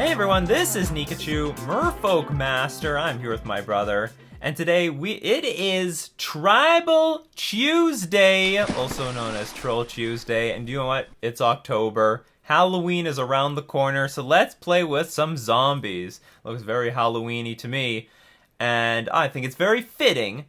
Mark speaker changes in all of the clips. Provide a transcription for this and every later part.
Speaker 1: Hey everyone, this is Nikachu, Merfolk Master. I'm here with my brother, and today it is Tribal Tuesday, also known as Troll Tuesday. And you know what? It's October. Halloween is around the corner, so let's play with some zombies. Looks very Halloween-y to me, and I think it's very fitting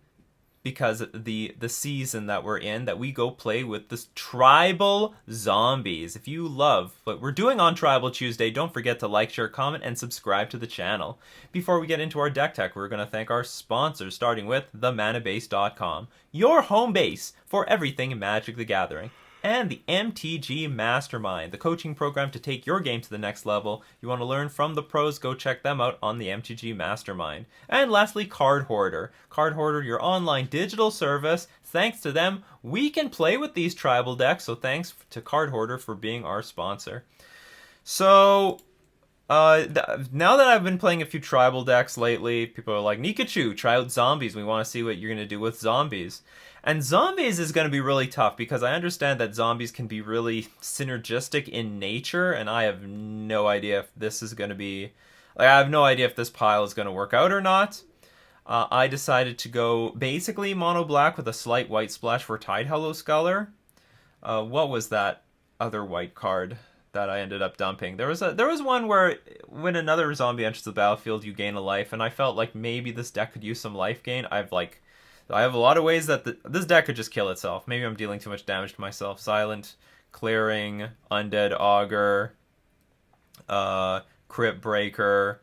Speaker 1: because the season that we're in, that we go play with this Tribal Zombies. If you love what we're doing on Tribal Tuesday, don't forget to like, share, comment, and subscribe to the channel. Before we get into our deck tech, we're going to thank our sponsors, starting with themanabase.com, your home base for everything Magic the Gathering, and the MTG Mastermind, the coaching program to take your game to the next level. You want to learn from the pros, go check them out on the MTG Mastermind. And lastly, Card Hoarder. Card Hoarder, your online digital service. Thanks to them, we can play with these tribal decks, so thanks to Card Hoarder for being our sponsor. So, now that I've been playing a few tribal decks lately, people are like, Nikachu, try out Zombies. We want to see what you're going to do with Zombies. And Zombies is going to be really tough because I understand that Zombies can be really synergistic in nature, and I have no idea if this is going to be... I have no idea if this pile is going to work out or not. I decided to go basically mono black with a slight white splash for Tidehollow Sculler. What was that other white card that I ended up dumping? There was one where when another zombie enters the battlefield, you gain a life, and I felt like maybe this deck could use some life gain. I have a lot of ways that this deck could just kill itself. Maybe I'm dealing too much damage to myself. Silent, Clearing, Undead Augur, Crypt Breaker.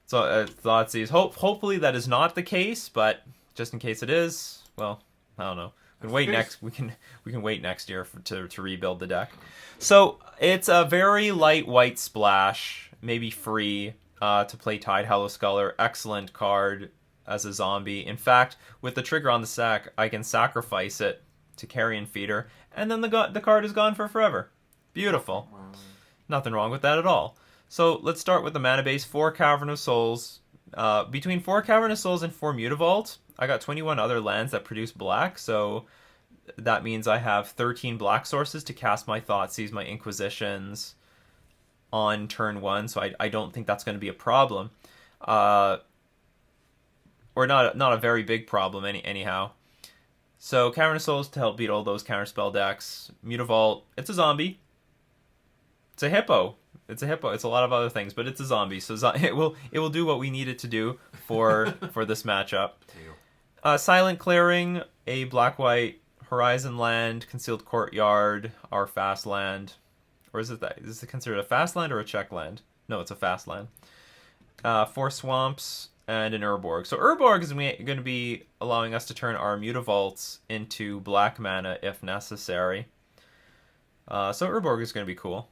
Speaker 1: So Thoughtseize. Hopefully that is not the case, but just in case it is, well, I don't know. We can wait next. We can wait next year to rebuild the deck. So it's a very light white splash, maybe free to play Tidehollow Sculler. Excellent card as a zombie. In fact, with the trigger on the sack, I can sacrifice it to Carrion Feeder, and then the card is gone for forever. Beautiful. Wow. Nothing wrong with that at all. So let's start with the mana base. 4 Cavern of Souls. Between 4 Cavern of Souls and 4 Mutavault, I got 21 other lands that produce black, so that means I have 13 black sources to cast my Thoughtseize, my Inquisitions on turn 1, so I don't think that's going to be a problem. Or not a very big problem anyhow. So Cavern of Souls to help beat all those counterspell decks. Mutavault, it's a zombie. It's a hippo. It's a lot of other things, but it's a zombie, so it will do what we need it to do for this matchup. Silent Clearing, a black-white Horizon land, Concealed Courtyard, our fast land. Or is it considered a fast land or a check land? No, it's a fast land. 4 Swamps and an Urborg. So Urborg is going to be allowing us to turn our Mutavaults into black mana if necessary. So Urborg is going to be cool.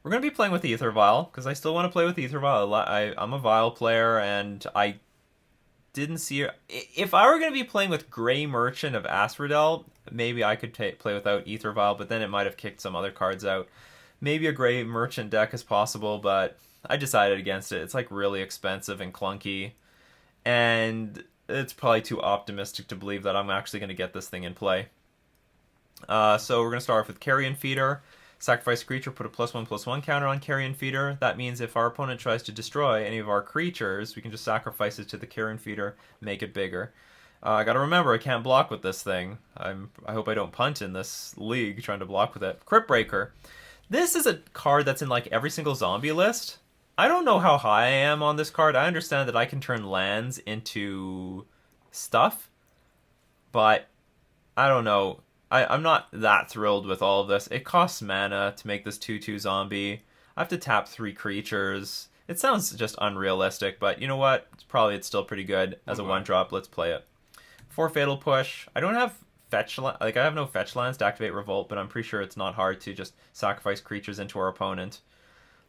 Speaker 1: We're going to be playing with Aether Vial, because I still want to play with Aether Vial. I'm a Vial player, and I didn't see... If I were going to be playing with Grey Merchant of Asphodel, maybe I could play without Aether Vial, but then it might have kicked some other cards out. Maybe a Grey Merchant deck is possible, but I decided against it. It's like really expensive and clunky, and it's probably too optimistic to believe that I'm actually going to get this thing in play. So we're going to start off with Carrion Feeder. Sacrifice creature, put a +1/+1 counter on Carrion Feeder. That means if our opponent tries to destroy any of our creatures, we can just sacrifice it to the Carrion Feeder, make it bigger. I gotta remember, I can't block with this thing. I hope I don't punt in this league trying to block with it. Crypt Breaker. This is a card that's in like every single zombie list. I don't know how high I am on this card. I understand that I can turn lands into stuff, but I don't know. I'm not that thrilled with all of this. It costs mana to make this 2/2 zombie. I have to tap 3 creatures. It sounds just unrealistic, but you know what? It's still pretty good as a 1-drop. Let's play it. 4 Fatal Push. I don't have fetch, I have no fetch lands to activate Revolt, but I'm pretty sure it's not hard to just sacrifice creatures into our opponent.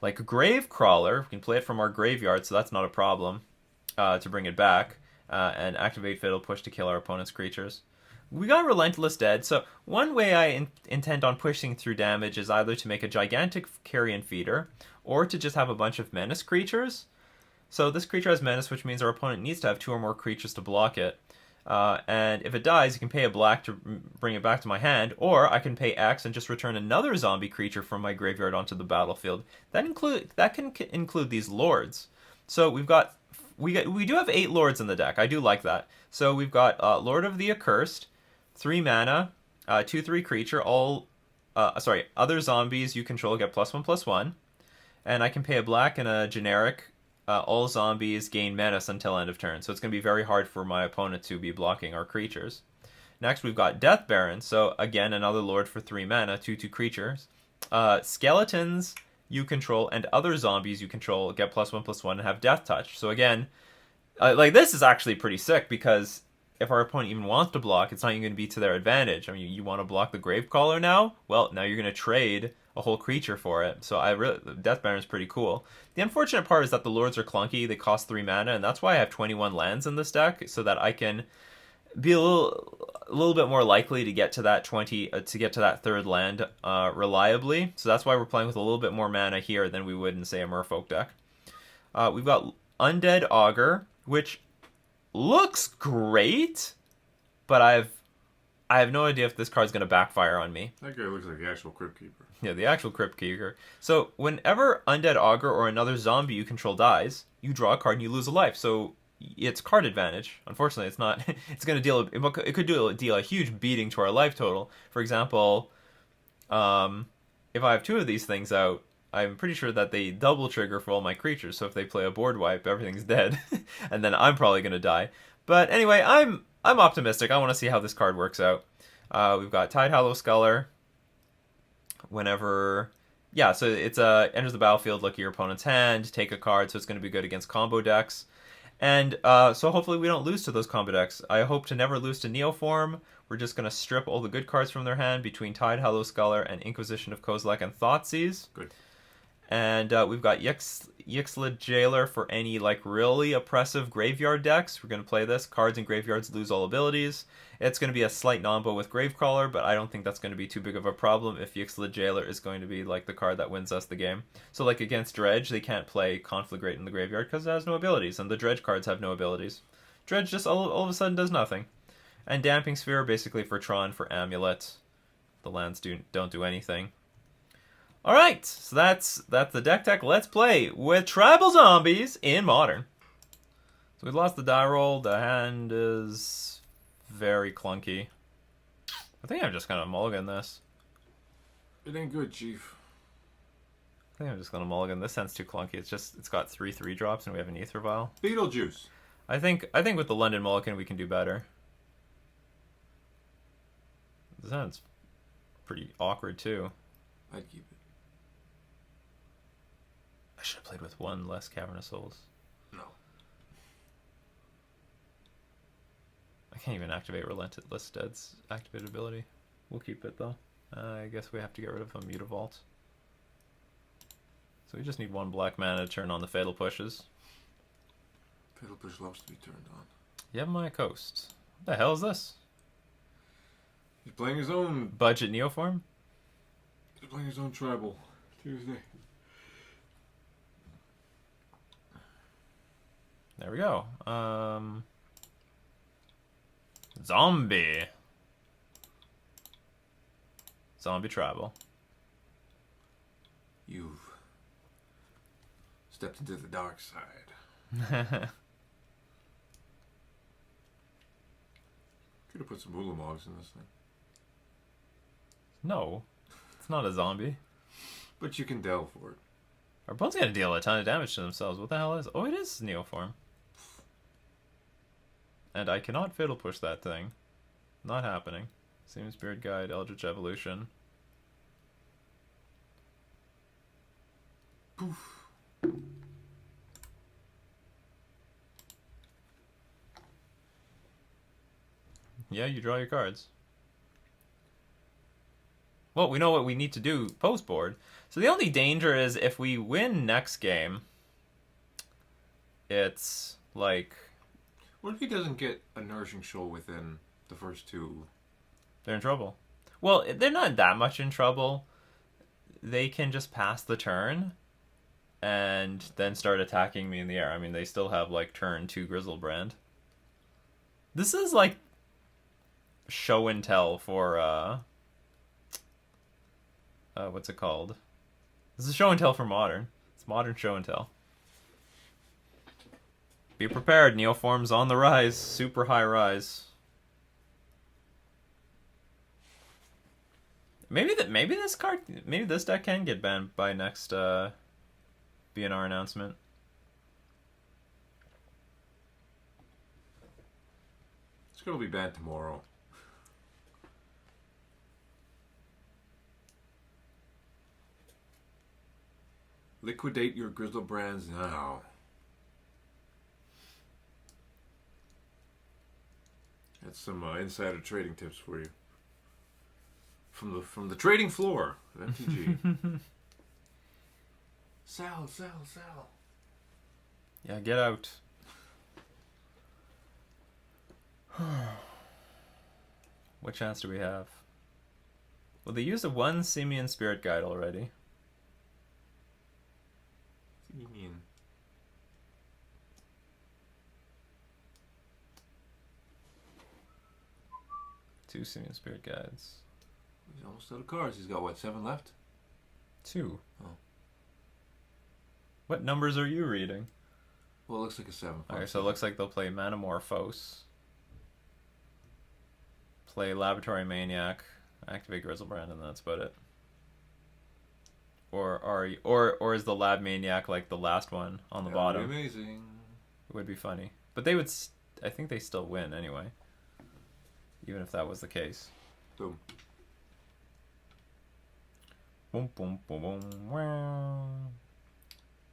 Speaker 1: Like Gravecrawler, we can play it from our graveyard, so that's not a problem to bring it back, and activate Fatal Push to kill our opponent's creatures. We got Relentless Dead, so one way I intend on pushing through damage is either to make a gigantic Carrion Feeder, or to just have a bunch of Menace creatures. So this creature has Menace, which means our opponent needs to have 2 or more creatures to block it. And if it dies, you can pay a black to bring it back to my hand, or I can pay X and just return another zombie creature from my graveyard onto the battlefield. That can include these lords. So we do have 8 lords in the deck. I do like that. So we've got Lord of the Accursed, 3 mana, 2/3 creature. Other zombies you control get +1/+1, and I can pay a black and a generic. All zombies gain menace until end of turn, so it's going to be very hard for my opponent to be blocking our creatures. Next, we've got Death Baron, so again, another lord for 3 mana, 2/2 creatures. Skeletons you control and other zombies you control get +1/+1 and have Death Touch. So again, this is actually pretty sick, because if our opponent even wants to block, it's not even going to be to their advantage. I mean, you want to block the Gravecrawler now? Well, now you're going to trade a whole creature for it. So Death Baron is pretty cool. The unfortunate part is that the lords are clunky. They cost 3 mana, and that's why I have 21 lands in this deck, so that I can be a little bit more likely to get to that third land reliably. So that's why we're playing with a little bit more mana here than we would in, say, a Merfolk deck. We've got Undead Augur, which looks great, but I have no idea if this card's going to backfire on me.
Speaker 2: That guy looks like the actual Crypt Keeper.
Speaker 1: Yeah, the actual Crypt Keeper. So whenever Undead Augur or another zombie you control dies, you draw a card and you lose a life. So it's card advantage. Unfortunately, it's not. It's going to it could deal a huge beating to our life total. For example, if I have 2 of these things out, I'm pretty sure that they double trigger for all my creatures. So if they play a board wipe, everything's dead, and then I'm probably going to die. But anyway, I'm optimistic. I want to see how this card works out. We've got Tidehollow Sculler. So it's enters the battlefield, look at your opponent's hand, take a card, so it's going to be good against combo decks. And so hopefully we don't lose to those combo decks. I hope to never lose to Neoform. We're just going to strip all the good cards from their hand between Tidehollow Sculler and Inquisition of Kozilek and Thoughtseize.
Speaker 2: Good.
Speaker 1: And we've got Yixlid Jailer for any really oppressive graveyard decks. We're going to play this. Cards in graveyards lose all abilities. It's going to be a slight nombo with Gravecrawler, but I don't think that's going to be too big of a problem if Yixlid Jailer is going to be the card that wins us the game. So against Dredge, they can't play Conflagrate in the graveyard because it has no abilities, and the Dredge cards have no abilities. Dredge just all of a sudden does nothing. And Damping Sphere basically for Tron, for Amulet. The lands don't do anything. Alright, so that's the deck tech. Let's play with Tribal Zombies in Modern. So we lost the die roll. The hand is very clunky. I think I'm just going to mulligan this.
Speaker 2: It ain't good, Chief.
Speaker 1: I think I'm just going to mulligan. This hand's too clunky. It's got 3 3-drops and we have an Ether Vial.
Speaker 2: Beetlejuice.
Speaker 1: I think with the London Mulligan we can do better. This hand's pretty awkward too.
Speaker 2: I'd keep it.
Speaker 1: I should have played with 1 less Cavernous Souls.
Speaker 2: No.
Speaker 1: I can't even activate Relentless Dead's activated ability. We'll keep it though. I guess we have to get rid of a Mutavault. So we just need 1 black mana to turn on the Fatal Pushes.
Speaker 2: Fatal Push loves to be turned on.
Speaker 1: Yevmaya Coast. What the hell is this?
Speaker 2: He's playing his own...
Speaker 1: Budget Neoform?
Speaker 2: He's playing his own Tribal. Tuesday.
Speaker 1: There we go. Zombie Tribal.
Speaker 2: You've stepped into the dark side. Could have put some Ulamogs in this thing.
Speaker 1: No, it's not a zombie.
Speaker 2: But you can delve for it.
Speaker 1: Our opponent's gonna deal a ton of damage to themselves. What the hell is... Oh, it is Neoform. And I cannot Fatal Push that thing. Not happening. Seaman Spirit Guide, Eldritch Evolution.
Speaker 2: Poof.
Speaker 1: Yeah, you draw your cards. Well, we know what we need to do post-board. So the only danger is if we win next game, it's like...
Speaker 2: What if he doesn't get a Nourishing Shoal within the first 2?
Speaker 1: They're in trouble. Well, they're not that much in trouble. They can just pass the turn and then start attacking me in the air. I mean, they still have, turn 2 Grizzlebrand. This is like show and tell for what's it called? This is show and tell for Modern. It's Modern show and tell. Be prepared, Neoform's on the rise. Super high rise. Maybe this deck can get banned by next BNR announcement.
Speaker 2: It's gonna be banned tomorrow. Liquidate your Grizzle brands now. That's some insider trading tips for you. From the trading floor of MTG. Sell.
Speaker 1: Yeah, get out. What chance do we have? Well, they used one Simian Spirit Guide already.
Speaker 2: Simian.
Speaker 1: Two Simian Spirit Guides.
Speaker 2: He's almost out of cards. He's got, what, 7 left?
Speaker 1: 2.
Speaker 2: Oh.
Speaker 1: What numbers are you reading?
Speaker 2: Well, it looks like a 7.
Speaker 1: Okay, so it looks like they'll play Manamorphose. Play Laboratory Maniac, activate Grizzlebrand, and that's about it. Or is the Lab Maniac like the last one on the bottom?
Speaker 2: That would be amazing.
Speaker 1: It would be funny. But they would... I think they still win anyway. Even if that was the case.
Speaker 2: Boom.
Speaker 1: Boom, boom, boom, boom. Wow.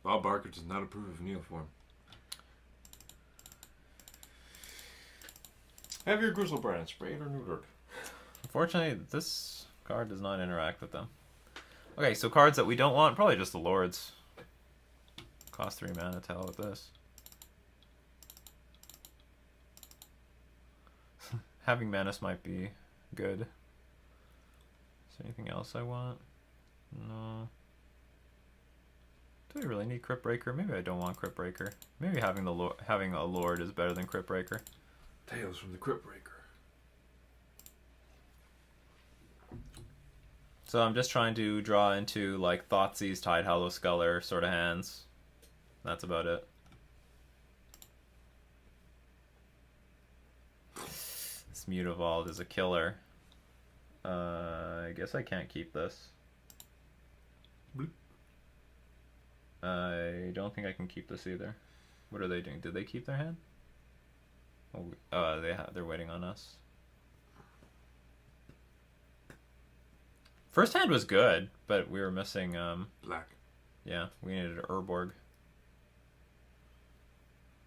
Speaker 2: Bob Barker does not approve of Neoform. Have your Grizzlebrand sprayed or neutered.
Speaker 1: Unfortunately, this card does not interact with them. Okay, so cards that we don't want, probably just the Lords. Cost 3 mana to hell with this. Having Menace might be good. Is there anything else I want? No. Do I really need Crypt Breaker? Maybe I don't want Crypt Breaker. Maybe having a Lord is better than Crypt Breaker.
Speaker 2: Tales from the Crypt Breaker.
Speaker 1: So I'm just trying to draw into like Thoughtseize, Tidehollow Sculler sort of hands. That's about it. This Mutavault is a killer. I guess I can't keep this.
Speaker 2: Bloop.
Speaker 1: I don't think I can keep this either. What are they doing? Did they keep their hand? Oh, they're waiting on us. First hand was good, but we were missing
Speaker 2: Black.
Speaker 1: Yeah, we needed an Urborg.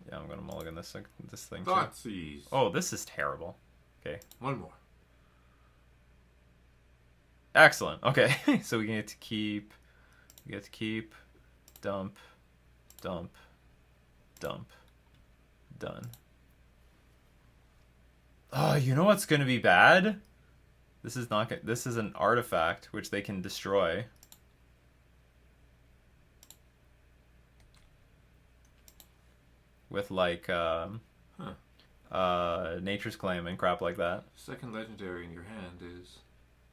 Speaker 1: Yeah, I'm gonna mulligan this thing.
Speaker 2: Thoughtseize.
Speaker 1: Oh, this is terrible. Okay.
Speaker 2: One more.
Speaker 1: Excellent. Okay, so we get to keep. We get to keep. Dump. Dump. Dump. Done. Oh, you know what's gonna be bad? This is not. This is an artifact which they can destroy. With like Nature's Claim and crap like that.
Speaker 2: Second legendary in your hand is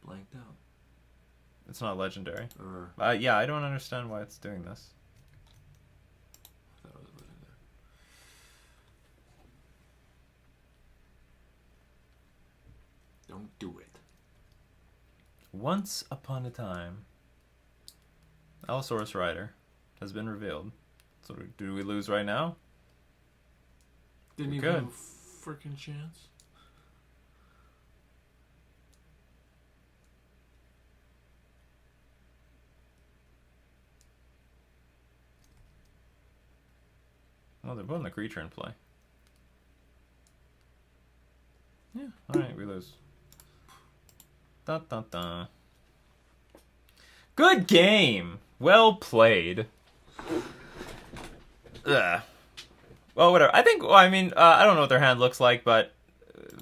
Speaker 2: blanked out.
Speaker 1: It's not legendary.
Speaker 2: Or
Speaker 1: yeah, I don't understand why it's doing this.
Speaker 2: that was legendary. Don't do it.
Speaker 1: Once upon a time, Allosaurus Rider has been revealed. So do we lose right now?
Speaker 2: Didn't
Speaker 1: We're
Speaker 2: even
Speaker 1: good.
Speaker 2: have a freaking chance.
Speaker 1: Well, they're putting the creature in play. Yeah, alright, we lose. Dun, dun, dun. Good game! Well played. Ugh. Well, whatever. I think, well, I mean, I don't know what their hand looks like, but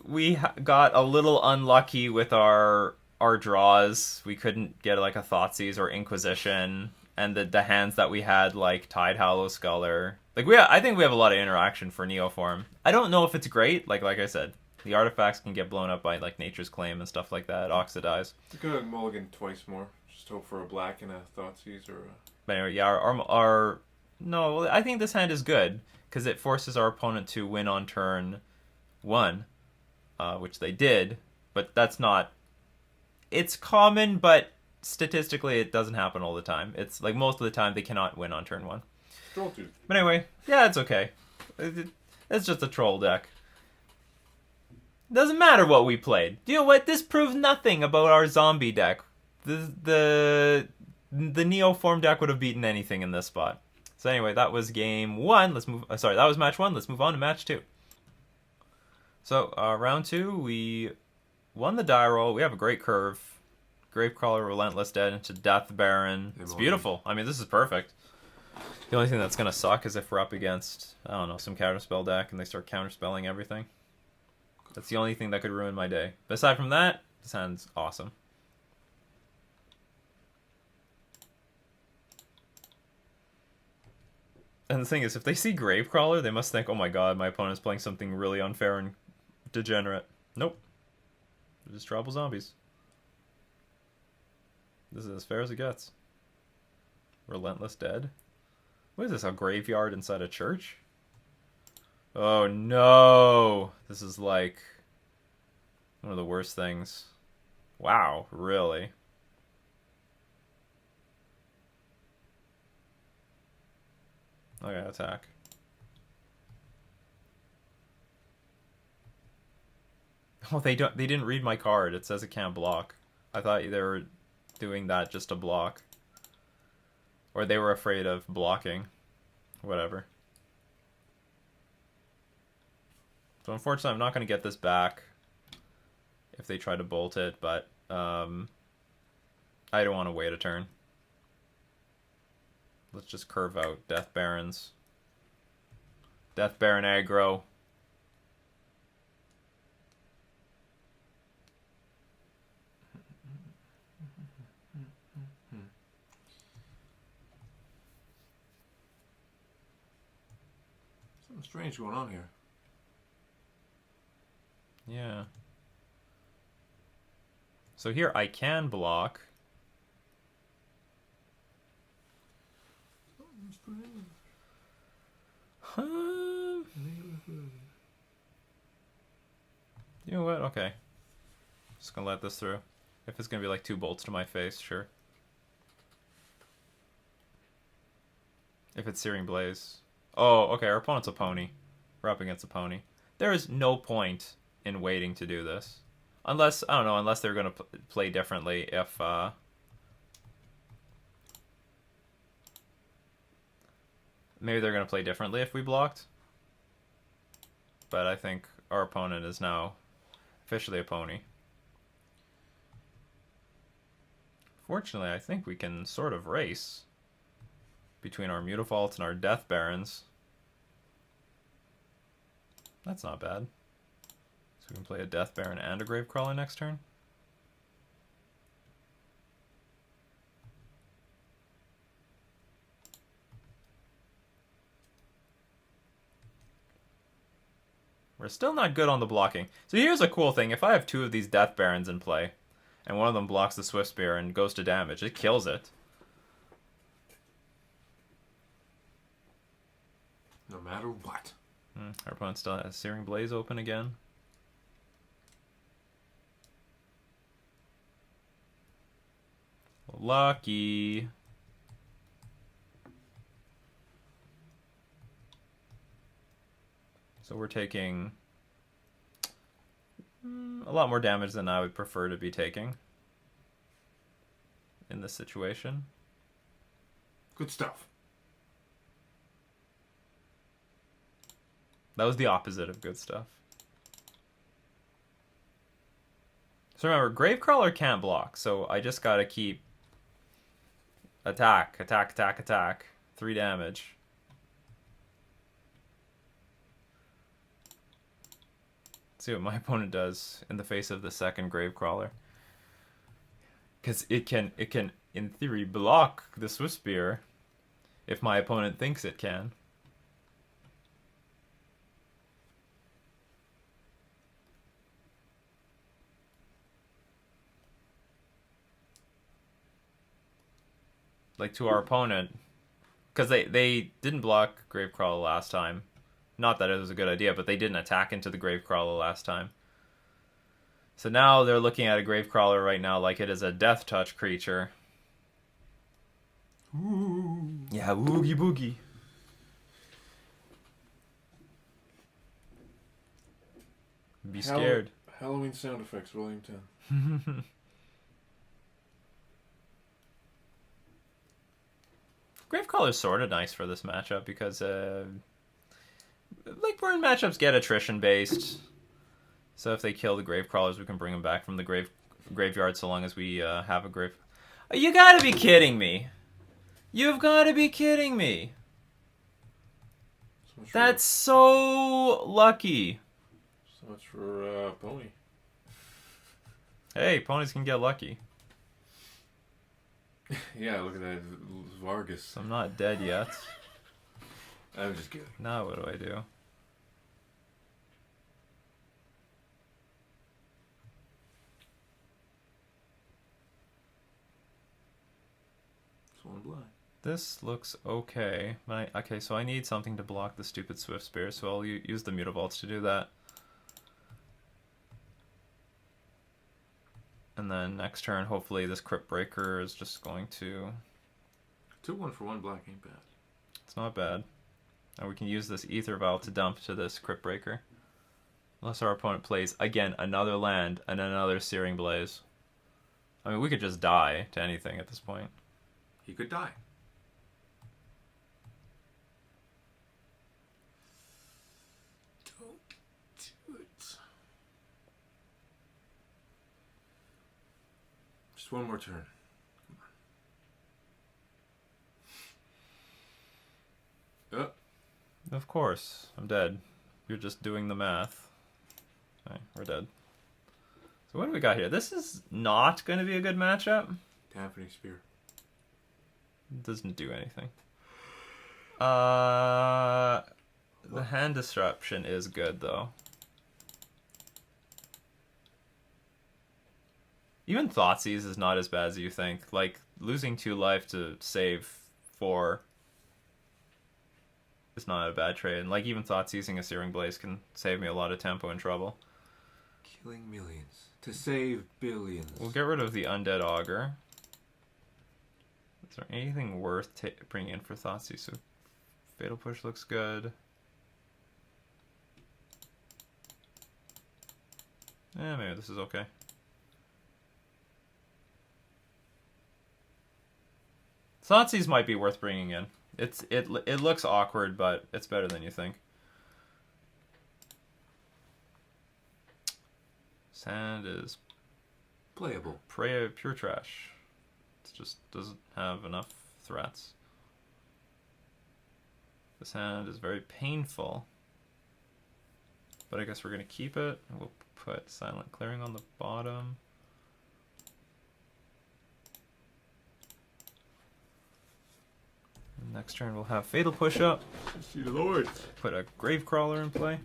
Speaker 1: we got a little unlucky with our draws. We couldn't get like a Thoughtseize or Inquisition, and the hands that we had, like Tidehollow Sculler. Like I think we have a lot of interaction for Neoform. I don't know if it's great. Like I said, the artifacts can get blown up by like Nature's Claim and stuff like that, oxidize.
Speaker 2: You could mulligan twice more. Just hope for a black and a Thoughtseize or a...
Speaker 1: But anyway, yeah, our no, I think this hand is good because it forces our opponent to win on turn 1, which they did. But that's not. It's common, but statistically, it doesn't happen all the time. It's like most of the time they cannot win on turn 1.
Speaker 2: Troll tooth.
Speaker 1: But anyway, yeah, it's okay. It's just a troll deck. Doesn't matter what we played. You know what? This proves nothing about our zombie deck. The Neoform deck would have beaten anything in this spot. So anyway, that was game 1. Let's move. Sorry, that was match 1. Let's move on to match 2. So round 2, we won the die roll. We have a great curve. Gravecrawler, Relentless Dead into Death Baron. It's beautiful. I mean, this is perfect. The only thing that's going to suck is if we're up against, I don't know, some counterspell deck and they start counterspelling everything. That's the only thing that could ruin my day. But aside from that, this hand's awesome. And the thing is, if they see Gravecrawler, they must think, oh my god, my opponent's playing something really unfair and degenerate. Nope. They're just tribal zombies. This is as fair as it gets. Relentless Dead. What is this, a graveyard inside a church? Oh no! This is like one of the worst things. Wow, really? Okay, attack. Oh, they didn't read my card. It says it can't block. I thought they were doing that just to block. Or they were afraid of blocking. Whatever. So unfortunately, I'm not going to get this back if they try to bolt it, but I don't want to wait a turn. Let's just curve out Death Barons. Death Baron aggro.
Speaker 2: Something strange going on here.
Speaker 1: Yeah. So here I can block. You know what? Okay. Just gonna let this through. If it's gonna be like 2 bolts to my face, sure. If it's Searing Blaze. Oh, okay, our opponent's a pony. We're up against a pony. There is no point in waiting to do this. Unless, I don't know, unless they're gonna play differently if, maybe they're gonna play differently if we blocked. But I think our opponent is now officially a pony. Fortunately, I think we can sort of race between our Mutavaults and our Death Barons. That's not bad. So we can play a Death Baron and a Gravecrawler next turn. We're still not good on the blocking. So here's a cool thing. If I have 2 of these Death Barons in play, and one of them blocks the Swift Spear and goes to damage, it kills it.
Speaker 2: No matter what.
Speaker 1: Our opponent still has Searing Blaze open again. Lucky. So we're taking a lot more damage than I would prefer to be taking in this situation.
Speaker 2: Good stuff.
Speaker 1: That was the opposite of good stuff. So remember, Gravecrawler can't block, so I just gotta keep attack, attack, attack, attack. 3 damage. Let's see what my opponent does in the face of the second Gravecrawler. Because it can in theory, block the Swift Spear if my opponent thinks it can. Like, to our opponent, because they didn't block Gravecrawler last time. Not that it was a good idea, but they didn't attack into the Gravecrawler last time. So now they're looking at a Gravecrawler right now like it is a Death Touch creature.
Speaker 2: Ooh.
Speaker 1: Yeah, woogie boogie. Be scared.
Speaker 2: Halloween sound effects, Volume 10.
Speaker 1: Gravecrawler's sort of nice for this matchup because, like, burn matchups get attrition based. So if they kill the Gravecrawlers, we can bring them back from the graveyard so long as we have a grave. You gotta be kidding me! You've gotta be kidding me! That's so lucky.
Speaker 2: So much for Pony.
Speaker 1: Hey, ponies can get lucky.
Speaker 2: Yeah, look at that, Vargas.
Speaker 1: I'm not dead yet.
Speaker 2: I'm just kidding.
Speaker 1: Now what do I do?
Speaker 2: It's one blind.
Speaker 1: This looks okay. Okay, so I need something to block the stupid Swift Spear, so I'll use the Mutavaults to do that. And then next turn, hopefully this Crypt Breaker is just going to...
Speaker 2: 2-1 for 1 black ain't bad.
Speaker 1: It's not bad. And we can use this Ether Vial to dump to this Crypt Breaker. Unless our opponent plays, again, another land and another Searing Blaze. I mean, we could just die to anything at this point.
Speaker 2: He could die. Don't do it. Just one more turn. Come on.
Speaker 1: Of course. I'm dead. You're just doing the math. Okay, we're dead. So what do we got here? This is not going to be a good matchup.
Speaker 2: Dampening Spear.
Speaker 1: Doesn't do anything. The hand disruption is good though. Even Thoughtseize is not as bad as you think. Like, losing 2 life to save 4 is not a bad trade. And like, even Thoughtseizing a Searing Blaze can save me a lot of tempo and trouble.
Speaker 2: Killing millions to save billions.
Speaker 1: We'll get rid of the Undead Augur. Is there anything worth bringing in for Thoughtseize? So Fatal Push looks good. Yeah, maybe this is okay. Thoughtseize might be worth bringing in. It looks awkward, but it's better than you think. Sand is
Speaker 2: playable.
Speaker 1: Pure trash. It just doesn't have enough threats. This hand is very painful. But I guess we're going to keep it. We'll put Silent Clearing on the bottom. And next turn we'll have Fatal Push up.
Speaker 2: See the Lord.
Speaker 1: Put a Gravecrawler in play.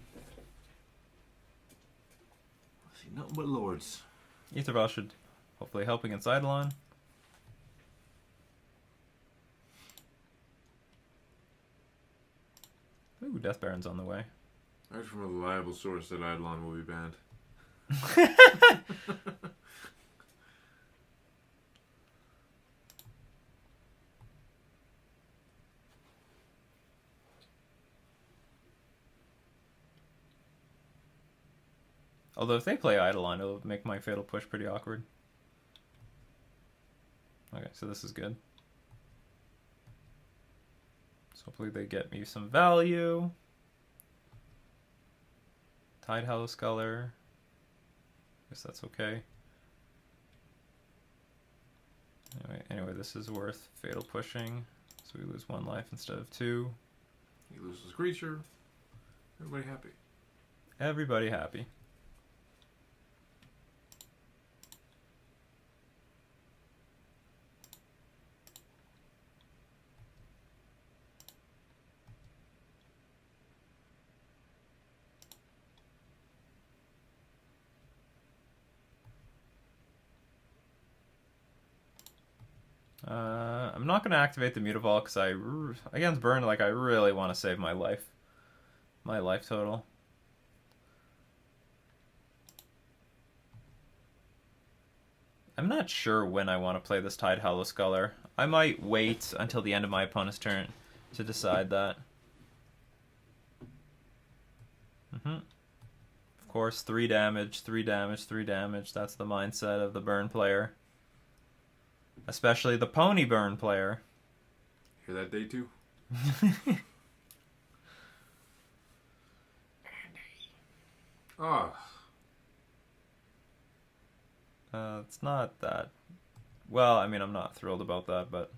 Speaker 2: See nothing but Lords.
Speaker 1: Ether Vial should hopefully help against Eidolon. Ooh, Death Baron's on the way.
Speaker 2: I heard from a reliable source that Eidolon will be banned.
Speaker 1: Although if they play Eidolon, it'll make my Fatal Push pretty awkward. Okay, so this is good. So hopefully they get me some value. Tidehollow Sculler. Guess that's okay. Anyway, this is worth Fatal Pushing. So we lose 1 life instead of 2.
Speaker 2: He loses creature. Everybody happy.
Speaker 1: Everybody happy. I'm not going to activate the Mutavault because against burn, like, I really want to save my life. My life total. I'm not sure when I want to play this Tidehollow Sculler. I might wait until the end of my opponent's turn to decide that. Of course, 3 damage, 3 damage, 3 damage. That's the mindset of the burn player. Especially the pony burn player.
Speaker 2: Hear that, day 2? Oh.
Speaker 1: It's not that... Well, I mean, I'm not thrilled about that, but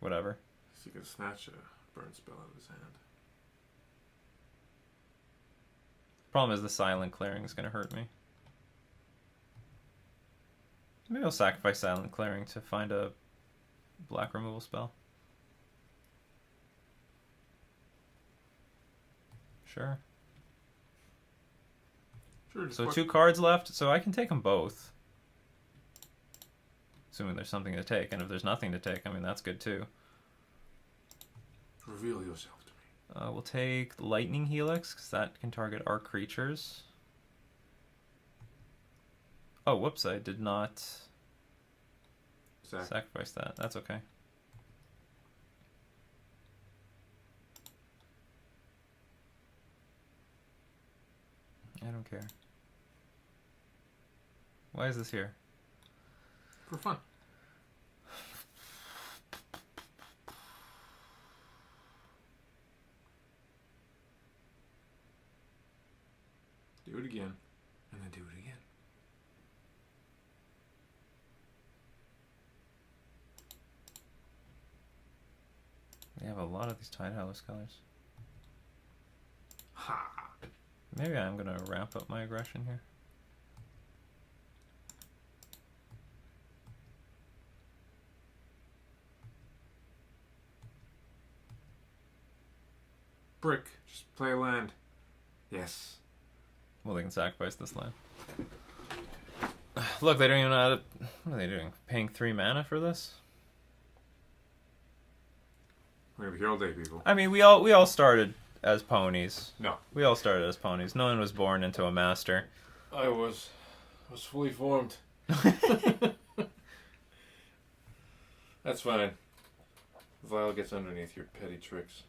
Speaker 1: whatever.
Speaker 2: So you can snatch a burn spell out of his hand.
Speaker 1: Problem is the silent clearing is going to hurt me. Maybe I'll sacrifice silent clearing to find a black removal spell. Sure.
Speaker 2: Sure.
Speaker 1: So 2 cards left, so I can take them both. Assuming there's something to take, and if there's nothing to take, I mean, that's good too.
Speaker 2: Reveal yourself to me.
Speaker 1: We'll take Lightning Helix, because that can target our creatures. Oh, whoops, I did not sacrifice that. That's okay. I don't care. Why is this here?
Speaker 2: For fun. Do it again, and then do it again.
Speaker 1: We have a lot of these Tidehollow Scullers.
Speaker 2: Ha!
Speaker 1: Maybe I'm going to ramp up my aggression here.
Speaker 2: Brick. Just play a land. Yes.
Speaker 1: Well, they can sacrifice this land. Look, they don't even know how to... What are they doing? Paying 3 mana for this?
Speaker 2: We're gonna be here all day, people.
Speaker 1: I mean, we all started as ponies.
Speaker 2: No.
Speaker 1: We all started as ponies. No one was born into a master.
Speaker 2: I was fully formed. That's fine. Vile gets underneath your petty tricks.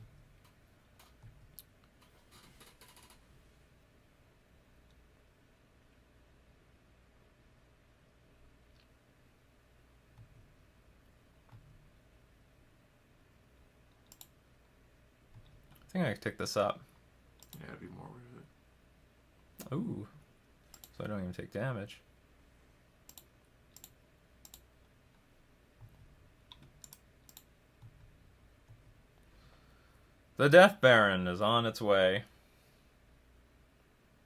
Speaker 1: I think I can pick this up.
Speaker 2: Yeah, it'd be more worth it.
Speaker 1: Ooh. So I don't even take damage. The Death Baron is on its way.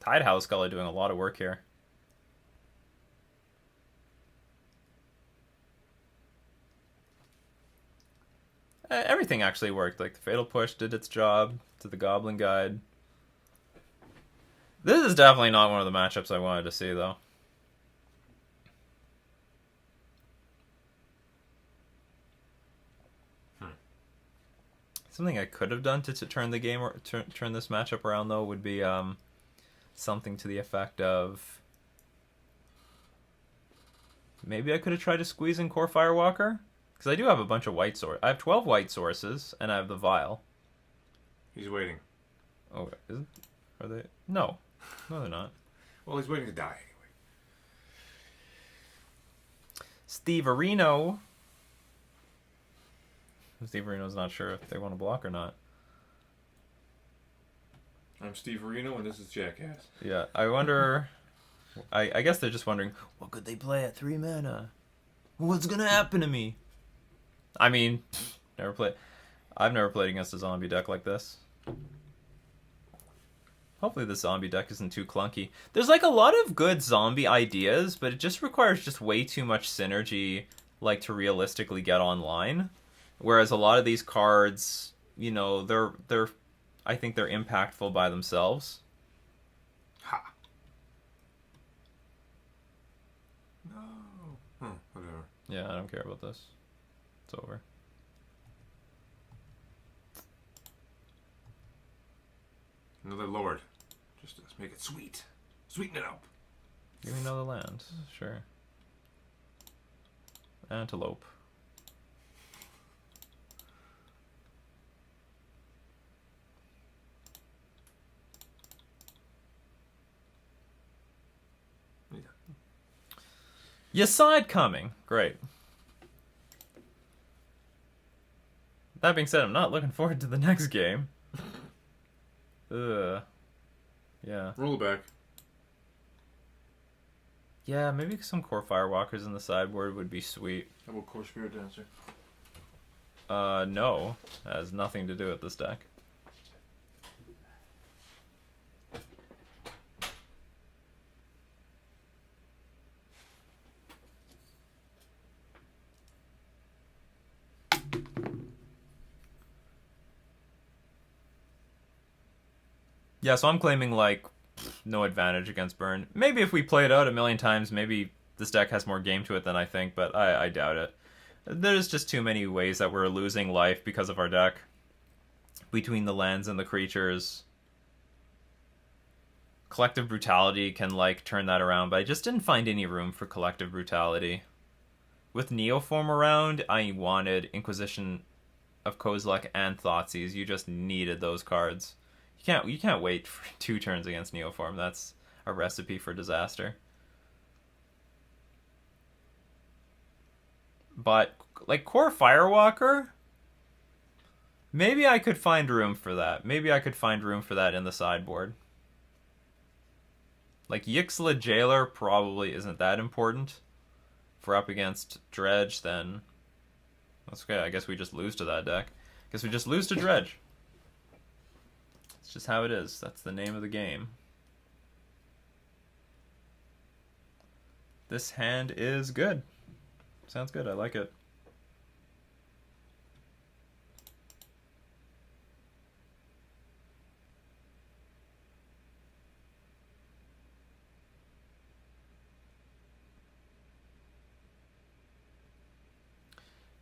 Speaker 1: Tidehollow Sculler doing a lot of work here. Everything actually worked. Like, the Fatal Push did its job to the Goblin Guide. This is definitely not one of the matchups I wanted to see, though. Something I could have done to turn the game or turn this matchup around, though, would be something to the effect of... Maybe I could have tried to squeeze in Core Firewalker? Because I do have a bunch of white sources. I have 12 white sources, and I have the Vial.
Speaker 2: He's waiting.
Speaker 1: Oh, is it? Are they? No. No, they're not.
Speaker 2: Well, he's waiting to die anyway.
Speaker 1: Steve Areno. Steve Areno's not sure if they want to block or not.
Speaker 2: I'm Steve Areno, and this is Jackass.
Speaker 1: Yeah, I wonder... I guess they're just wondering, what could they play at 3 mana? What's gonna happen to me? I mean, I've never played against a zombie deck like this. Hopefully the zombie deck isn't too clunky. There's like a lot of good zombie ideas, but it just requires just way too much synergy, like, to realistically get online. Whereas a lot of these cards, you know, they're I think they're impactful by themselves.
Speaker 2: Ha. No. Whatever.
Speaker 1: Yeah, I don't care about this. It's over.
Speaker 2: Another lord. Just to make it sweet. Sweeten it up.
Speaker 1: Give me another land. Sure. Antelope.
Speaker 2: Yeah.
Speaker 1: You saw it coming. Great. That being said, I'm not looking forward to the next game. Ugh. Yeah.
Speaker 2: Roll it back.
Speaker 1: Yeah, maybe some core firewalkers in the sideboard would be sweet.
Speaker 2: How about Core Spirit Dancer?
Speaker 1: No. That has nothing to do with this deck. Yeah, so I'm claiming, like, no advantage against burn. Maybe if we play it out a million times, maybe this deck has more game to it than I think, but I doubt it. There's just too many ways that we're losing life because of our deck. Between the lands and the creatures. Collective Brutality can, like, turn that around, but I just didn't find any room for Collective Brutality. With Neoform around, I wanted Inquisition of Kozilek and Thoughtseize. You just needed those cards. You can't wait for 2 turns against Neoform. That's a recipe for disaster. But, like, Core Firewalker, maybe I could find room for that. Maybe I could find room for that in the sideboard. Like, Yixla Jailer probably isn't that important. If we're up against Dredge, then that's okay. I guess we just lose to that deck. Guess we just lose to Dredge. It's just how it is. That's the name of the game. This hand is good. Sounds good. I like it.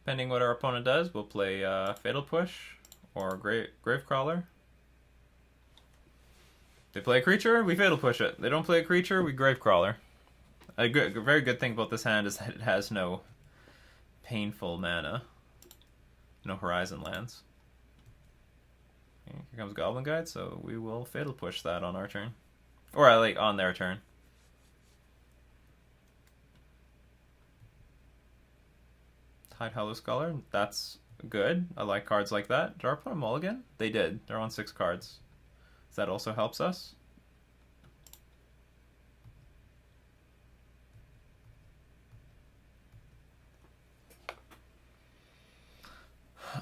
Speaker 1: Depending what our opponent does, we'll play Fatal Push or Gravecrawler. They play a creature, we Fatal Push it. They don't play a creature, we Gravecrawler. A very good thing about this hand is that it has no painful mana. No Horizon lands. Okay, here comes Goblin Guide, so we will Fatal Push that on our turn. Or, like, on their turn. Tidehollow Sculler, that's good. I like cards like that. Did our opponent mulligan? They did. They're on 6 cards. So that also helps us.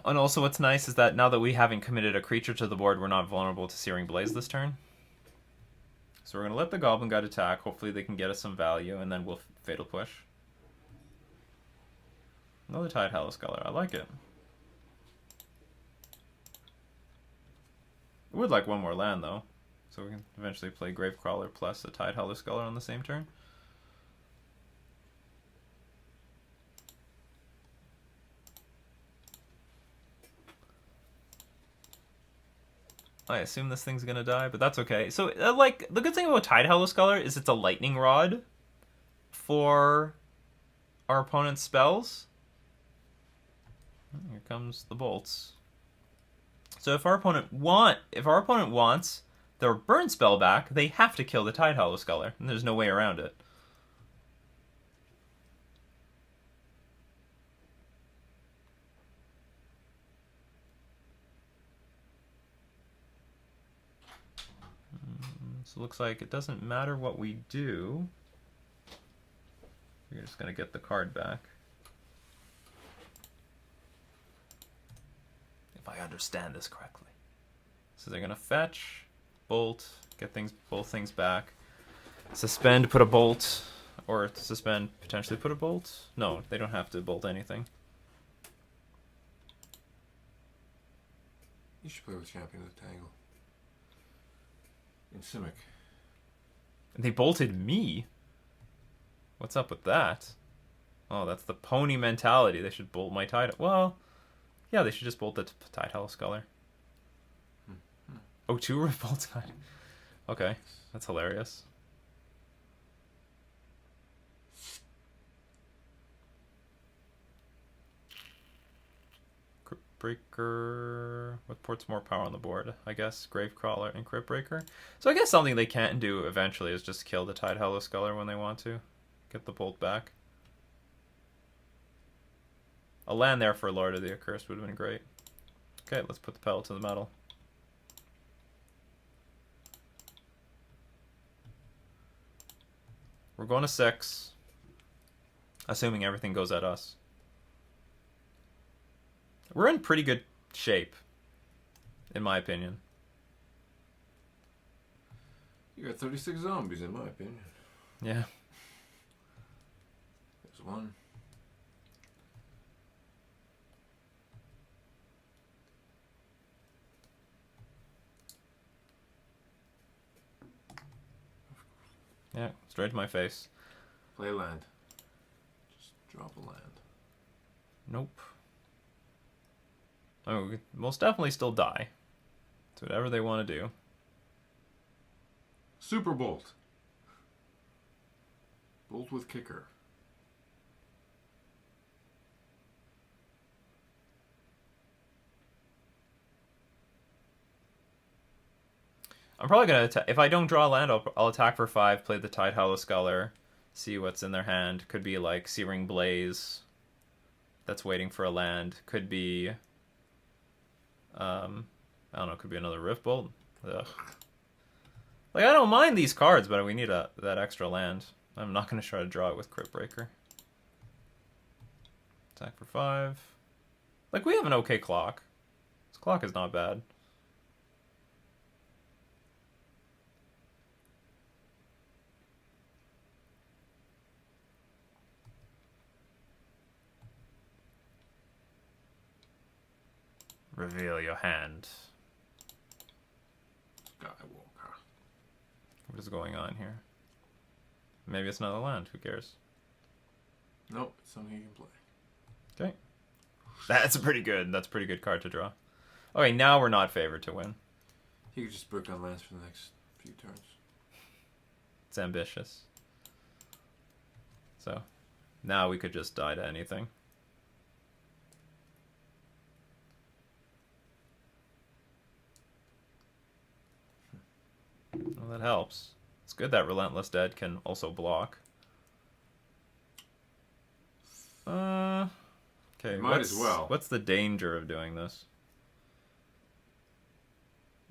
Speaker 1: And also what's nice is that now that we haven't committed a creature to the board, we're not vulnerable to Searing Blaze this turn. So we're going to let the Goblin Guide attack. Hopefully they can get us some value, and then we'll Fatal Push. Another Tidehollow Sculler. I like it. I would like one more land, though. So we can eventually play Gravecrawler plus a Tidehollow Sculler on the same turn. I assume this thing's gonna die, but that's okay. So, like, the good thing about Tidehollow Sculler is it's a lightning rod for our opponent's spells. Here comes the bolts. So if our opponent wants their burn spell back, they have to kill the Tidehollow Sculler, and there's no way around it. So it looks like it doesn't matter what we do. We're just going to get the card back. If I understand this correctly. So they're going to fetch, bolt, get both things back. Suspend, put a bolt, or suspend, potentially put a bolt. No, they don't have to bolt anything.
Speaker 2: You should play with Champion of the Tangle. In Simic.
Speaker 1: They bolted me? What's up with that? Oh, that's the pony mentality. They should bolt my Tide. Well, yeah, they should just bolt the Tidehollow Sculler. Oh, 2 revolts. Okay, that's hilarious. Crypt Breaker. What ports more power on the board? I guess Gravecrawler and Crypt Breaker. So I guess something they can't do eventually is just kill the Tidehollow Sculler when they want to. Get the bolt back. A land there for Lord of the Accursed would have been great. Okay, let's put the pedal to the metal. We're going to 6. Assuming everything goes at us. We're in pretty good shape, in my opinion.
Speaker 2: You got 36 zombies, in my opinion.
Speaker 1: Yeah.
Speaker 2: There's one.
Speaker 1: Yeah, straight to my face.
Speaker 2: Play land. Just drop a land.
Speaker 1: Nope. Oh, we could most definitely still die. It's whatever they want to do.
Speaker 2: Super Bolt. Bolt with kicker.
Speaker 1: I'm probably going to if I don't draw land, I'll attack for 5, play the Tidehollow Sculler, see what's in their hand. Could be like Searing Blaze that's waiting for a land. Could be I don't know, could be another Rift Bolt. Ugh. Like, I don't mind these cards, but we need that extra land. I'm not going to try to draw it with Crypt Breaker. Attack for 5. Like, we have an okay clock. This clock is not bad. Reveal your hand.
Speaker 2: Skywalker.
Speaker 1: What is going on here? Maybe it's another land. Who cares?
Speaker 2: Nope, it's something you can play.
Speaker 1: Okay. That's a pretty good. That's a pretty good card to draw. Okay, now we're not favored to win.
Speaker 2: He could just brick on lands for the next few turns.
Speaker 1: It's ambitious. So, now we could just die to anything. Well, that helps. It's good that Relentless Dead can also block. Okay,
Speaker 2: might as well.
Speaker 1: What's the danger of doing this?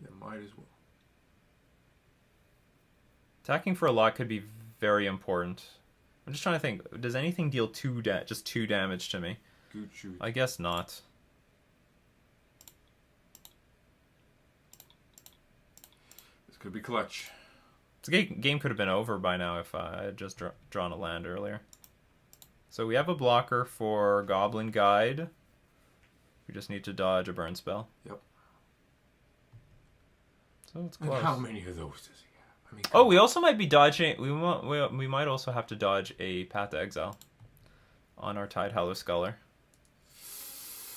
Speaker 2: Yeah, might as well.
Speaker 1: Attacking for a lot could be very important. I'm just trying to think. Does anything deal just 2 damage to me?
Speaker 2: Good shoot.
Speaker 1: I guess not.
Speaker 2: This could be clutch.
Speaker 1: The game could have been over by now if I had just drawn a land earlier. So we have a blocker for Goblin Guide. We just need to dodge a burn spell.
Speaker 2: Yep.
Speaker 1: So it's close.
Speaker 2: And how many of those does he have? I mean,
Speaker 1: oh, we also might be dodging. We might also have to dodge a Path to Exile on our Tidehollow Sculler.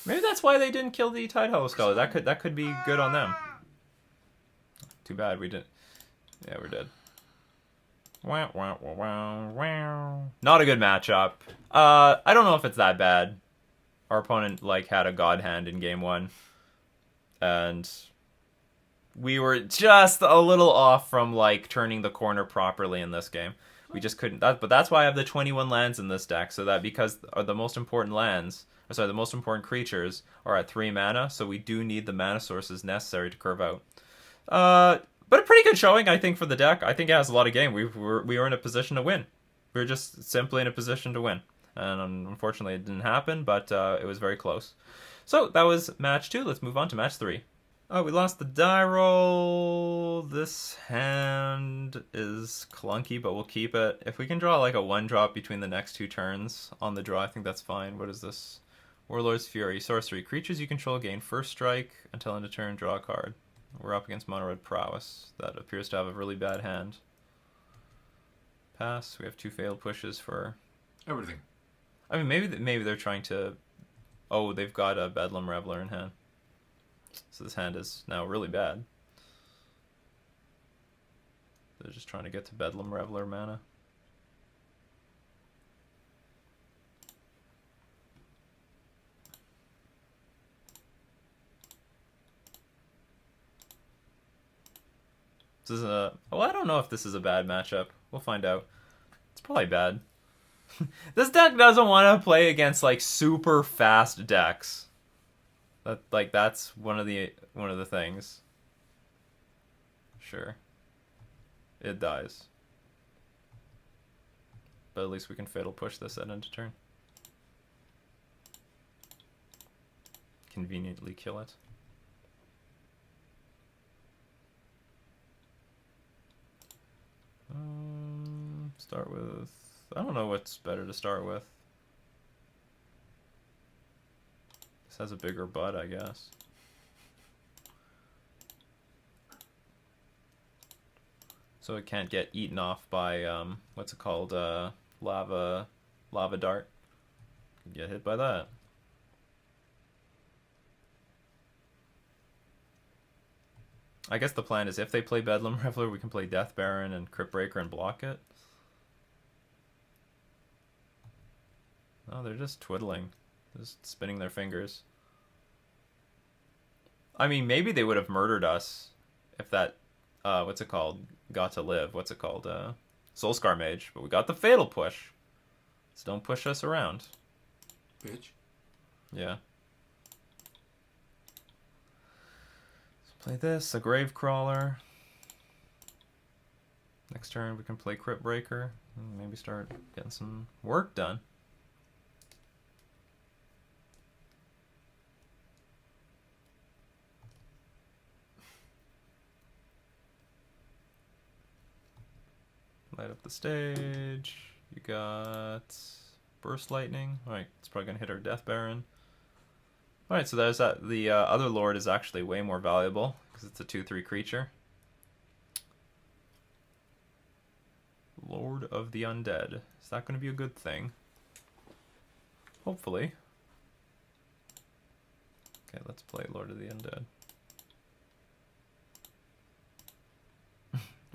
Speaker 1: Maybe that's why they didn't kill the Tidehollow Sculler. That could be good on them. Too bad we didn't. Yeah, we're dead. Wow, wow, wow, wow, wow. Not a good matchup. I don't know if it's that bad. Our opponent had a god hand in game 1, and we were just a little off from turning the corner properly in this game. We just couldn't. But that's why I have the 21 lands in this deck, so that because the most important the most important creatures are at 3 mana, so we do need the mana sources necessary to curve out. But a pretty good showing, I think, for the deck. I think it has a lot of game. We were in a position to win. We were just simply in a position to win. And unfortunately, it didn't happen, but it was very close. So that was match 2. Let's move on to match 3. Oh, we lost the die roll. This hand is clunky, but we'll keep it. If we can draw a 1-drop between the next 2 turns on the draw, I think that's fine. What is this? Warlord's Fury. Sorcery. Creatures you control gain first strike until end of turn, draw a card. We're up against Mono Red Prowess. That appears to have a really bad hand. Pass. We have 2 failed pushes for...
Speaker 2: everything.
Speaker 1: I mean, maybe they're trying to... Oh, they've got a Bedlam Reveler in hand. So this hand is now really bad. They're just trying to get to Bedlam Reveler mana. This is a... Well, I don't know if this is a bad matchup. We'll find out. It's probably bad. This deck doesn't want to play against like super fast decks. That's one of the things. Sure. It dies. But at least we can Fatal Push this at end of turn. Conveniently kill it. Start with... I don't know what's better to start with. This has a bigger butt, I guess. So it can't get eaten off by, what's it called? Lava dart. Can get hit by that. I guess the plan is if they play Bedlam Reveler, we can play Death Baron and Crypt Breaker and block it. Oh, they're just twiddling. Just spinning their fingers. I mean, maybe they would have murdered us if that, what's it called? Got to live. What's it called? Soulscar Mage. But we got the Fatal Push. So don't push us around.
Speaker 2: Bitch.
Speaker 1: Yeah. Play this, a Gravecrawler. Next turn we can play Crypt Breaker and maybe start getting some work done. Light up the stage. You got Burst Lightning. Alright, it's probably going to hit our Death Baron. Alright, so there's that. The other Lord is actually way more valuable because it's a 2/3 creature. Lord of the Undead. Is that going to be a good thing? Hopefully. Okay, let's play Lord of the Undead.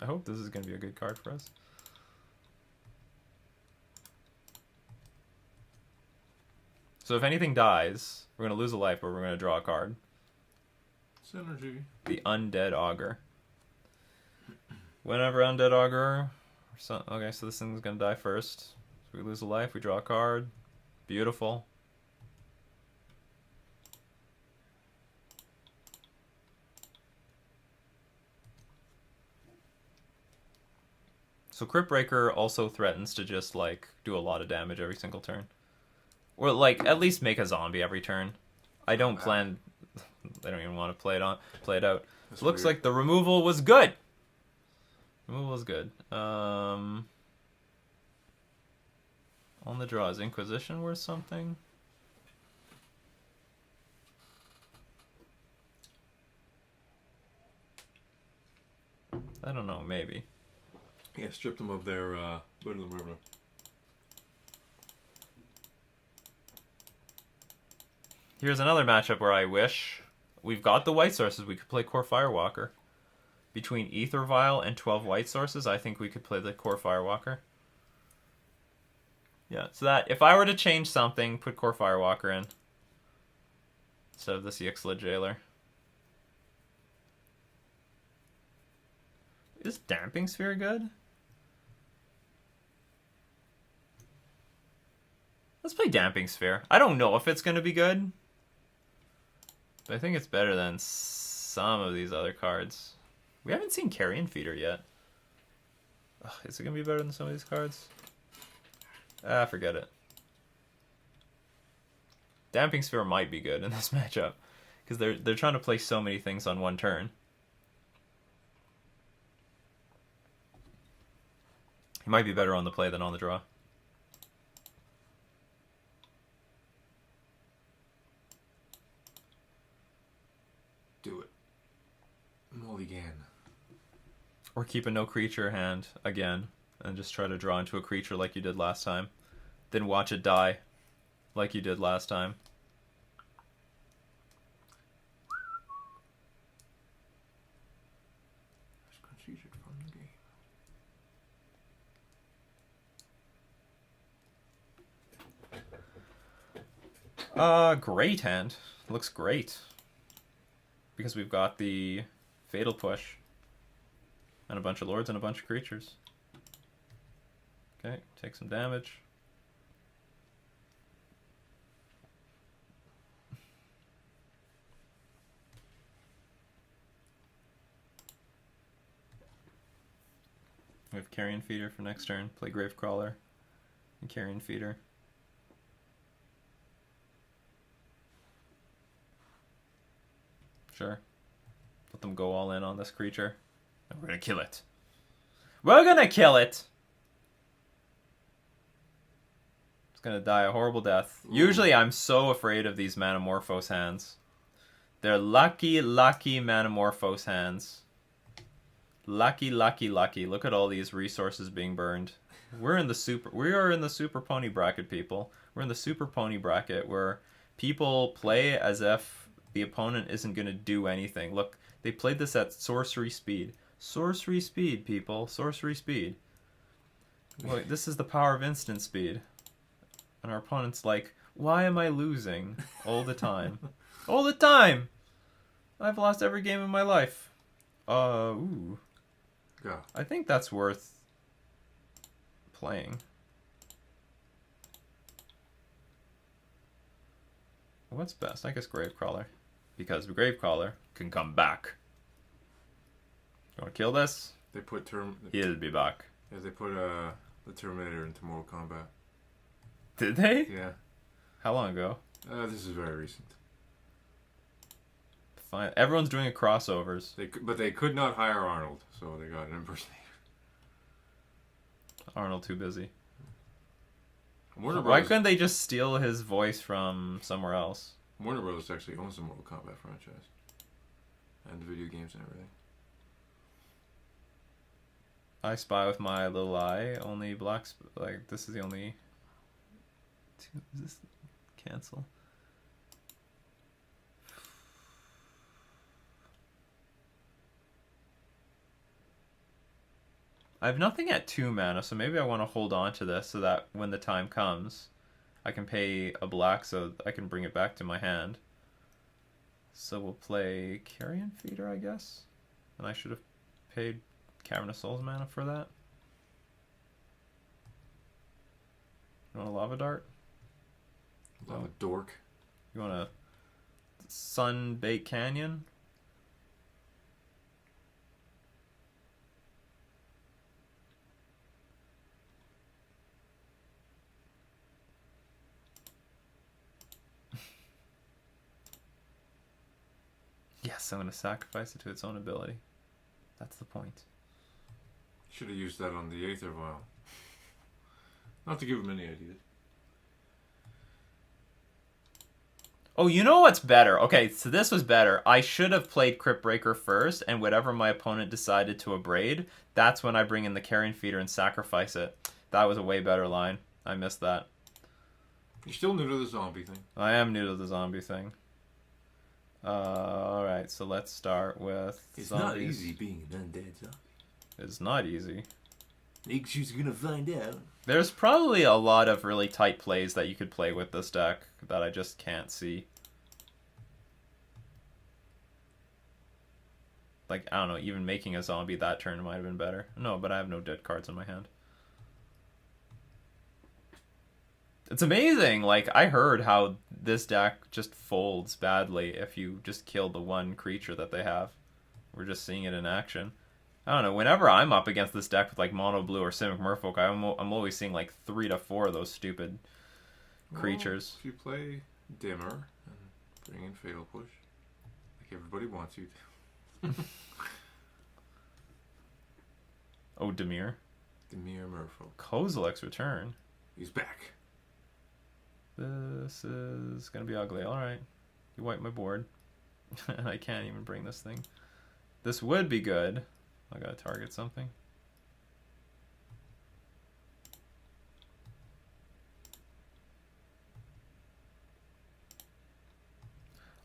Speaker 1: I hope this is going to be a good card for us. So if anything dies, we're going to lose a life, but we're going to draw a card.
Speaker 2: Synergy.
Speaker 1: The Undead Augur. Whenever Undead Augur... Okay, so this thing's going to die first. So we lose a life, we draw a card. Beautiful. So Crypt Breaker also threatens to just, like, do a lot of damage every single turn. Or, like, at least make a zombie every turn. I don't plan... I don't even want to play it out.
Speaker 2: That's
Speaker 1: Looks
Speaker 2: weird.
Speaker 1: like the removal was good. Removal was good. On the draw, is Inquisition worth something? I don't know, maybe.
Speaker 2: Yeah, strip them of their Bedlam Reveler.
Speaker 1: Here's another matchup where I wish we've got the white sources. We could play Core Firewalker. Between Ether Vial and 12 white sources, I think we could play the Core Firewalker. Yeah, so that if I were to change something, put Core Firewalker in instead of this Yixla Jailer. Is Damping Sphere good? Let's play Damping Sphere. I don't know if it's going to be good, but I think it's better than some of these other cards. We haven't seen Carrion Feeder yet. Ugh, is it going to be better than some of these cards? Ah, forget it. Damping Sphere might be good in this matchup, because they're trying to play so many things on one turn. He might be better on the play than on the draw.
Speaker 2: Do it. Mulligan.
Speaker 1: Or keep a no creature hand again and just try to draw into a creature like you did last time. Then watch it die. like you did last time.
Speaker 2: Conceded from the game.
Speaker 1: Great hand. Looks great. Because we've got the Fatal Push. And a bunch of lords and a bunch of creatures. Okay, take some damage. We have Carrion Feeder for next turn. Play Gravecrawler and Carrion Feeder. Sure. Let them go all in on this creature. And we're gonna kill it. We're gonna kill it! It's gonna die a horrible death. Ooh. Usually I'm so afraid of these Manamorphose hands. They're lucky, lucky Manamorphose hands. Lucky, lucky, lucky. Look at all these resources being burned. We are in the super pony bracket, people. We're in the super pony bracket where people play as if the opponent isn't going to do anything. Look, they played this at sorcery speed. Sorcery speed, people. Sorcery speed. Look, this is the power of instant speed. And our opponent's like, why am I losing all the time? All the time! I've lost every game in my life. Ooh.
Speaker 2: Yeah.
Speaker 1: I think that's worth playing. What's best? I guess Gravecrawler. Because Gravecrawler can come back. You want to kill this?
Speaker 2: They put
Speaker 1: He'll be back.
Speaker 2: Yeah, they put the Terminator into Mortal Kombat.
Speaker 1: Did they?
Speaker 2: Yeah.
Speaker 1: How long ago?
Speaker 2: This is very recent.
Speaker 1: Fine. Everyone's doing crossovers.
Speaker 2: But they could not hire Arnold, so they got an impersonator.
Speaker 1: Arnold too busy.
Speaker 2: Warner
Speaker 1: Why
Speaker 2: Bros.
Speaker 1: couldn't they just steal his voice from somewhere else?
Speaker 2: Warner Bros. Actually owns the Mortal Kombat franchise. And the video games and everything.
Speaker 1: I spy with my little eye. Only black... Like, this is the only... Is this... Cancel. I have nothing at 2 mana, so maybe I want to hold on to this so that when the time comes, I can pay a black so I can bring it back to my hand. So we'll play Carrion Feeder, I guess? And I should have paid Cavern of Souls mana for that. You want a Lava Dart?
Speaker 2: Lava Dork.
Speaker 1: You want a Sunbait Canyon? Yes, I'm going to sacrifice it to its own ability. That's the point.
Speaker 2: Should have used that on the Aether Vial. Not to give him any ideas.
Speaker 1: Oh, you know what's better? Okay, so this was better. I should have played Crypt Breaker first, and whatever my opponent decided to abrade, that's when I bring in the Carrion Feeder and sacrifice it. That was a way better line. I missed that.
Speaker 2: You're still new to the zombie thing.
Speaker 1: I am new to the zombie thing. Alright, so let's start with
Speaker 2: It's
Speaker 1: zombies.
Speaker 2: not easy being an undead zombie.
Speaker 1: It's not easy.
Speaker 2: Nikachu's gonna find out.
Speaker 1: There's probably a lot of really tight plays that you could play with this deck that I just can't see. Like, I don't know, even making a zombie that turn might have been better. No, but I have no dead cards in my hand. It's amazing! Like, I heard how this deck just folds badly if you just kill the one creature that they have. We're just seeing it in action. I don't know, whenever I'm up against this deck with like Mono Blue or Simic Merfolk, I'm always seeing like 3 to 4 of those stupid creatures.
Speaker 2: If you play Dimmer and bring in Fatal Push, like everybody wants you to.
Speaker 1: Oh, Dimir.
Speaker 2: Dimir Merfolk.
Speaker 1: Kozilek's return.
Speaker 2: He's back.
Speaker 1: This is gonna be ugly. Alright. You wipe my board. And I can't even bring this thing. This would be good. I gotta target something.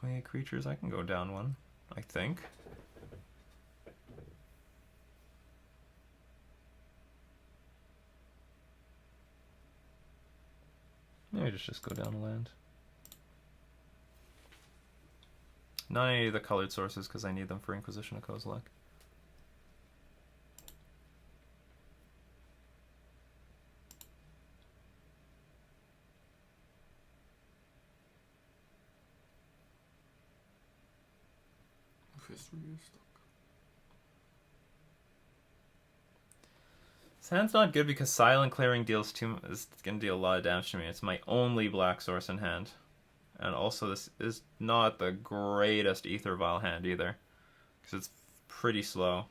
Speaker 1: 28 creatures, I can go down one, I think. Maybe just go down a land. Not any of the colored sources because I need them for Inquisition of Kozilek. This hand's not good because Silent Clearing deals is going to deal a lot of damage to me. It's my only black source in hand. And also this is not the greatest Ether Vial hand either. Because it's pretty slow.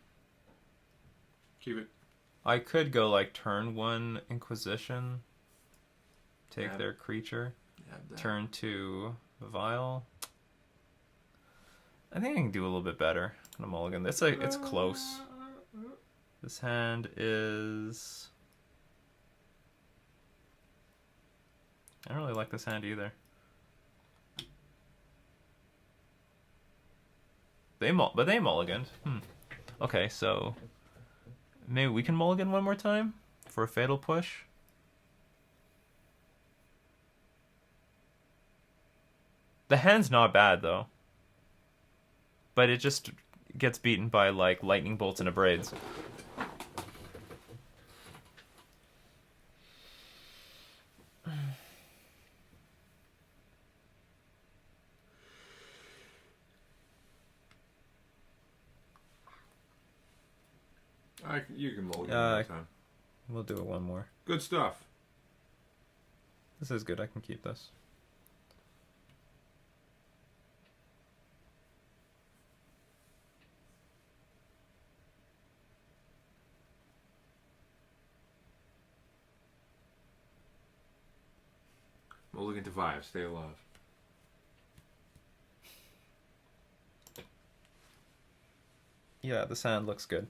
Speaker 2: Keep it.
Speaker 1: I could go like turn 1 Inquisition. Take their creature. Turn 2 Vial. I think I can do a little bit better. I'm gonna mulligan. It's close. This hand is... I don't really like this hand either. But they mulliganed. Okay, so maybe we can mulligan one more time for a fatal push. The hand's not bad though, but it just gets beaten by like lightning bolts and abrades.
Speaker 2: You can mulligan one time.
Speaker 1: We'll do it one more.
Speaker 2: Good stuff.
Speaker 1: This is good. I can keep this.
Speaker 2: Mulligan to 5. Stay alive.
Speaker 1: Yeah, this hand looks good.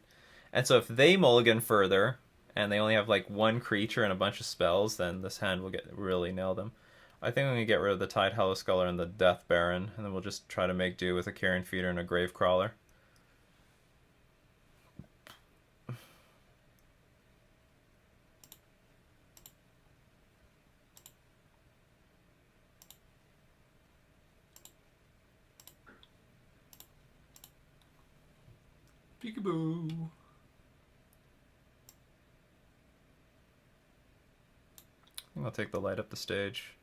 Speaker 1: And so if they mulligan further, and they only have like one creature and a bunch of spells, then this hand will really nail them. I think I'm going to get rid of the Tidehollow Sculler and the Death Baron, and then we'll just try to make do with a Carrion Feeder and a Gravecrawler.
Speaker 2: Peekaboo.
Speaker 1: I think I'll take the light up the stage.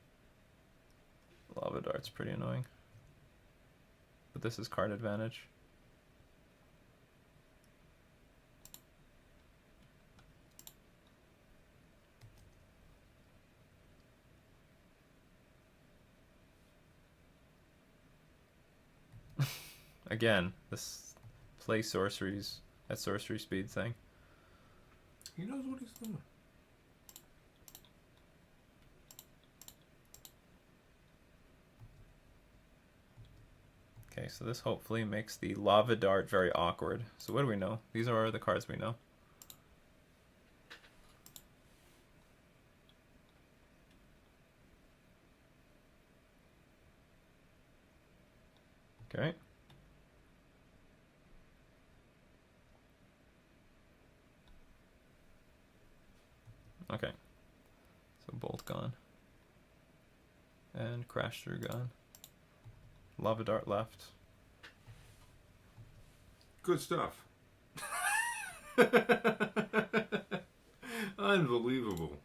Speaker 1: Lava Dart's pretty annoying. But this is card advantage. Again, this play sorceries at sorcery speed thing.
Speaker 2: He knows what he's doing.
Speaker 1: Okay, so this hopefully makes the Lava Dart very awkward. So what do we know? These are the cards we know. Okay. Okay. So Bolt gone. And Crash Through gone. Lava Dart left.
Speaker 2: Good stuff. Unbelievable.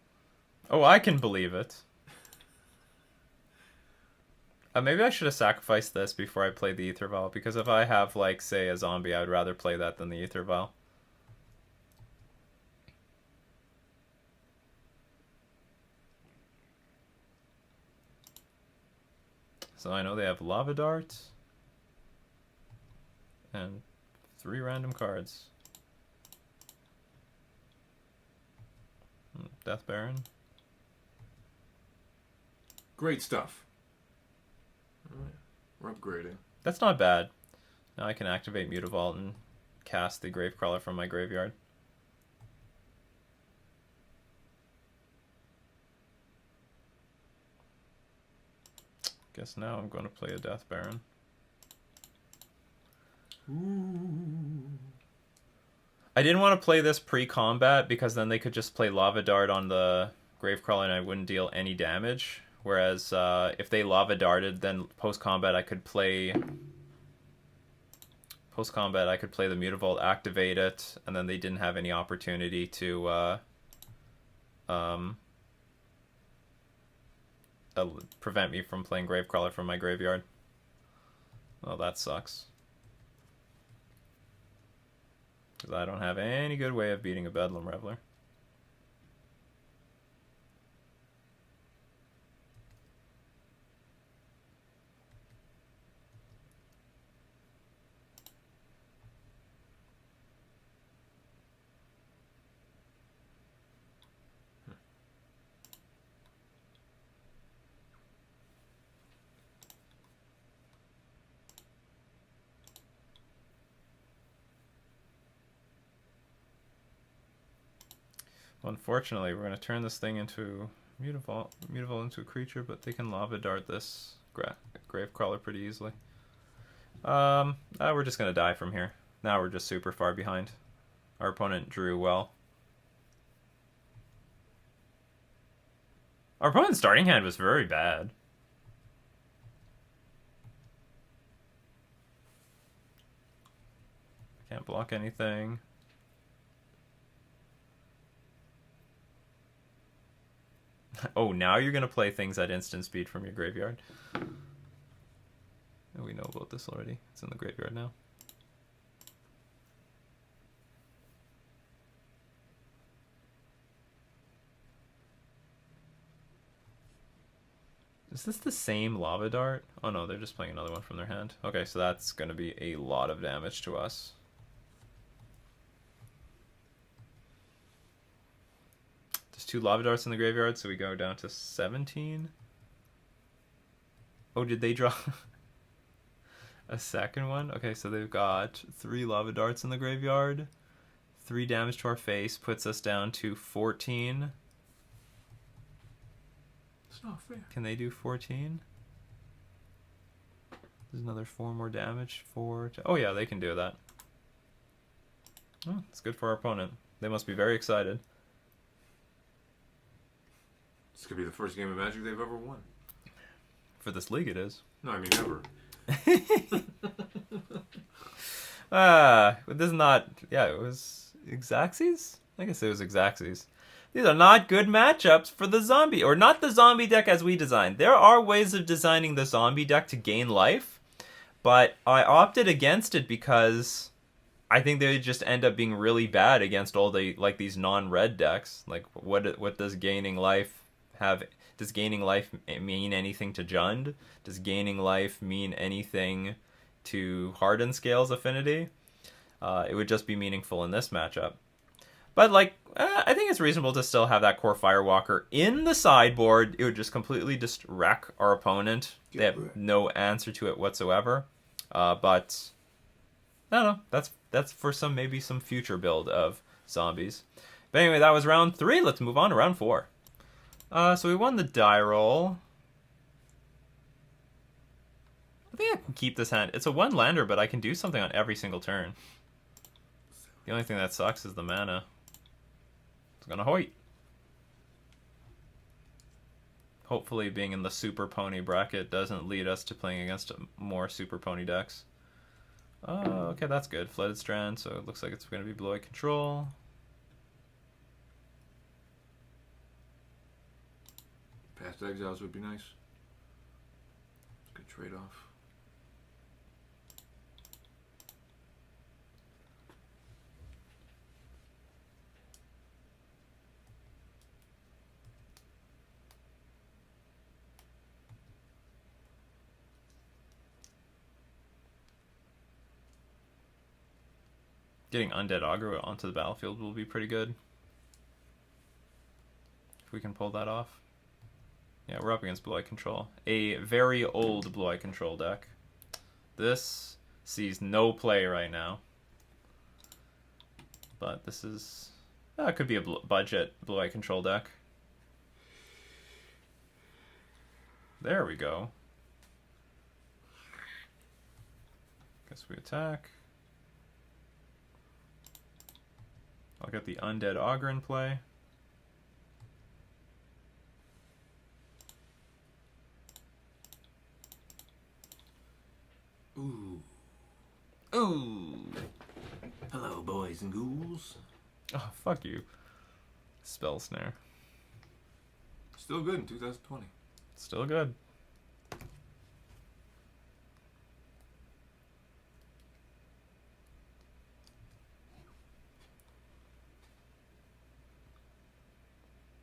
Speaker 1: Oh, I can believe it. Maybe I should have sacrificed this before I played the Ether Vial, because if I have, like, say, a zombie, I would rather play that than the Ether Vial. So I know they have Lava Dart and 3 random cards. Death Baron.
Speaker 2: Great stuff. Alright, we're upgrading.
Speaker 1: That's not bad. Now I can activate Mutavault and cast the Gravecrawler from my graveyard. Guess now I'm going to play a Death Baron. I didn't want to play this pre-combat because then they could just play Lava Dart on the Gravecrawler and I wouldn't deal any damage. Whereas if they Lava Darted, then post-combat I could play... Post-combat I could play the Mutavault, activate it, and then they didn't have any opportunity to prevent me from playing Gravecrawler from my graveyard. Well, that sucks. Because I don't have any good way of beating a Bedlam Reveler. Unfortunately, we're going to turn this thing into Mutavault into a creature, but they can Lava Dart this Gravecrawler pretty easily. We're just going to die from here. Now we're just super far behind. Our opponent drew well. Our opponent's starting hand was very bad. Can't block anything. Oh, now you're going to play things at instant speed from your graveyard. Oh, we know about this already. It's in the graveyard now. Is this the same Lava Dart? Oh no, they're just playing another one from their hand. Okay, so that's going to be a lot of damage to us. There's 2 Lava Darts in the graveyard, so we go down to 17. Oh, did they draw a second one? Okay, so they've got 3 Lava Darts in the graveyard. 3 damage to our face puts us down to 14.
Speaker 2: It's not fair.
Speaker 1: Can they do 14? There's another 4 more damage. 4. Oh yeah, they can do that. Oh, it's good for our opponent. They must be very excited.
Speaker 2: This could be the first game of Magic they've ever won.
Speaker 1: For this league, it is.
Speaker 2: No, I mean ever.
Speaker 1: This is not... Yeah, it was Xaxes? I guess it was Xaxes. These are not good matchups for the zombie, or not the zombie deck as we designed. There are ways of designing the zombie deck to gain life, but I opted against it because I think they would just end up being really bad against all the, like, these non-red decks. Like, what does gaining life have? Does gaining life mean anything to Jund? Does gaining life mean anything to Hardened Scales Affinity? It would just be meaningful in this matchup. But, like, I think it's reasonable to still have that core Firewalker in the sideboard. It would just completely just wreck our opponent. They have no answer to it whatsoever. But, I don't know. That's for maybe some future build of zombies. But anyway, that was round 3. Let's move on to round 4. So we won the die roll. I think I can keep this hand. It's a 1-lander, but I can do something on every single turn. The only thing that sucks is the mana. It's gonna Hoyt. Hopefully being in the Super Pony bracket doesn't lead us to playing against more Super Pony decks. Okay, that's good. Flooded Strand, so it looks like it's gonna be Blue-Eye Control.
Speaker 2: Past Exiles would be nice. Good trade-off.
Speaker 1: Getting Undead Aggro onto the battlefield will be pretty good. If we can pull that off. Yeah, we're up against Blue-Eye Control. A very old Blue-Eye Control deck. This sees no play right now. But this is... it could be a budget Blue-Eye Control deck. There we go. Guess we attack. I'll get the Undead Augur in play.
Speaker 2: Ooh.
Speaker 1: Ooh.
Speaker 2: Hello, boys and ghouls.
Speaker 1: Oh, fuck you. Spell Snare.
Speaker 2: Still good in 2020.
Speaker 1: Still good.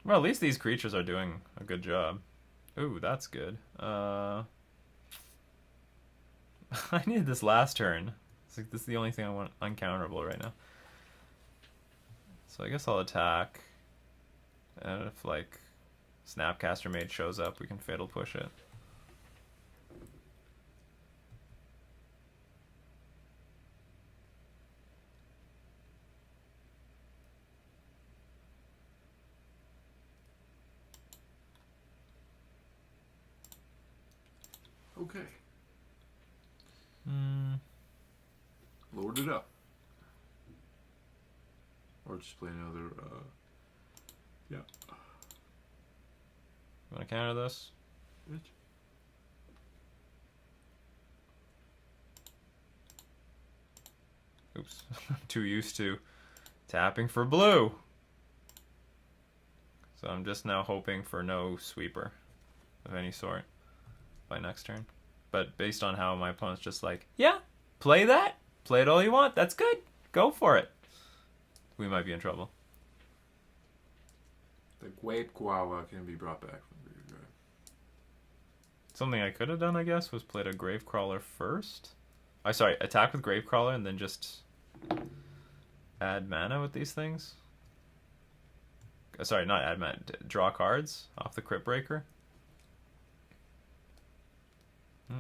Speaker 1: Well, at least these creatures are doing a good job. Ooh, that's good. I needed this last turn. It's like this is the only thing I want uncounterable right now. So I guess I'll attack. And if like Snapcaster Mage shows up, we can Fatal Push it.
Speaker 2: Okay. Load it up. Or just play another, yeah.
Speaker 1: You want to counter this?
Speaker 2: Bitch.
Speaker 1: Oops. I'm too used to tapping for blue. So I'm just now hoping for no sweeper of any sort by next turn. But based on how my opponent's just like, yeah, play that. Play it all you want. That's good. Go for it. We might be in trouble.
Speaker 2: The Gravecrawler can be brought back from the graveyard.
Speaker 1: Something I could have done, I guess, was played a Gravecrawler first. Sorry, attack with Gravecrawler and then just add mana with these things. Sorry, not add mana. Draw cards off the Crypt Breaker.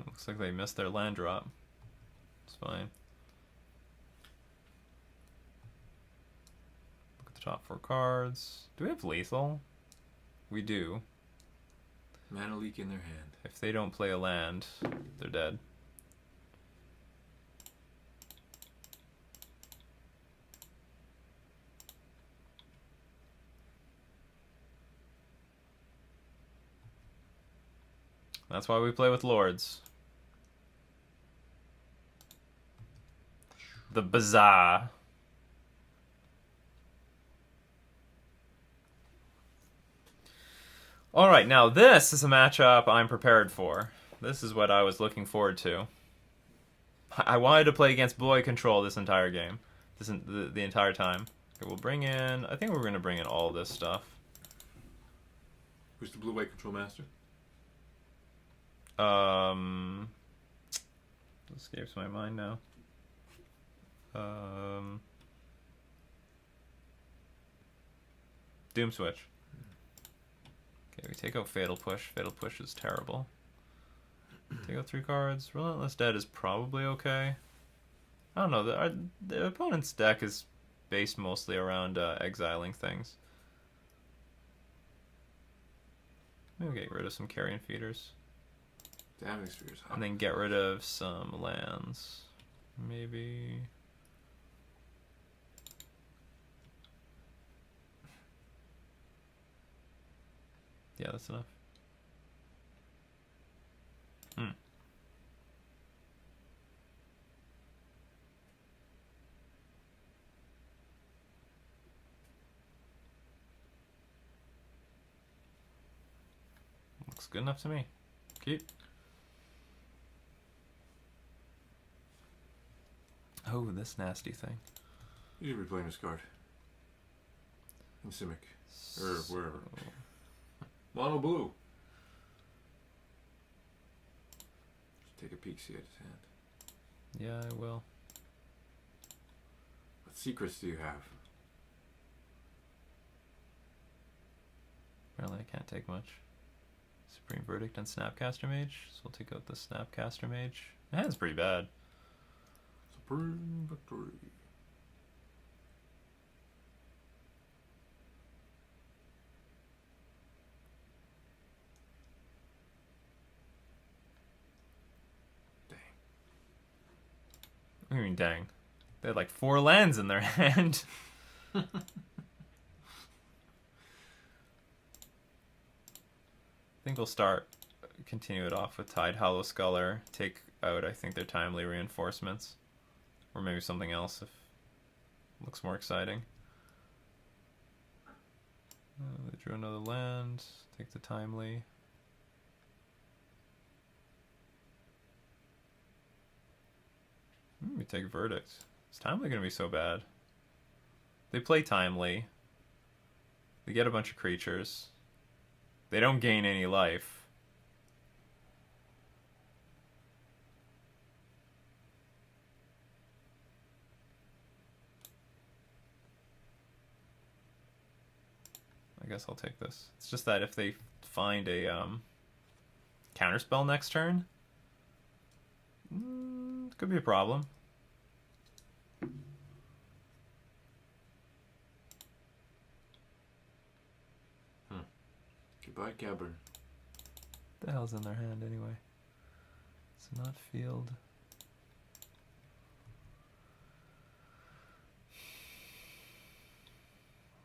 Speaker 1: Looks like they missed their land drop. It's fine. Look at the top 4 cards. Do we have lethal? We do.
Speaker 2: Mana leak in their hand.
Speaker 1: If they don't play a land, they're dead. That's why we play with lords. The Bazaar. Alright, now this is a matchup I'm prepared for. This is what I was looking forward to. I wanted to play against Boy Control this entire game. The entire time. Okay, we'll bring in... I think we're going to bring in all this stuff.
Speaker 2: Who's the blue-white control master?
Speaker 1: Escapes my mind now. Doom Switch. Okay, we take out Fatal Push. Fatal Push is terrible. Take out 3 cards. Relentless Dead is probably okay. I don't know. The opponent's deck is based mostly around exiling things. Maybe we'll get rid of some Carrion Feeders.
Speaker 2: Damning Spheres.
Speaker 1: And then get rid of some lands. Maybe... Yeah, that's enough. Looks good enough to me. Keep. Oh, this nasty thing.
Speaker 2: You should be playing this card. In Simic. Or wherever. Mono blue. Just take a peek, see at his hand.
Speaker 1: Yeah, I will.
Speaker 2: What secrets do you have?
Speaker 1: Apparently I can't take much. Supreme Verdict and Snapcaster Mage. So we'll take out the Snapcaster Mage. My hand's pretty bad.
Speaker 2: Supreme Victory.
Speaker 1: I mean, dang. They had like 4 lands in their hand. think we'll continue it off with Tidehollow Sculler. Take out, I think, their timely reinforcements. Or maybe something else if it looks more exciting. They drew another land. Take the timely. We take Verdict. Is timely going to be so bad? They play timely. They get a bunch of creatures. They don't gain any life. I guess I'll take this. It's just that if they find a counterspell next turn, it could be a problem.
Speaker 2: Goodbye, Cavern.
Speaker 1: What the hell's in their hand anyway? It's not field.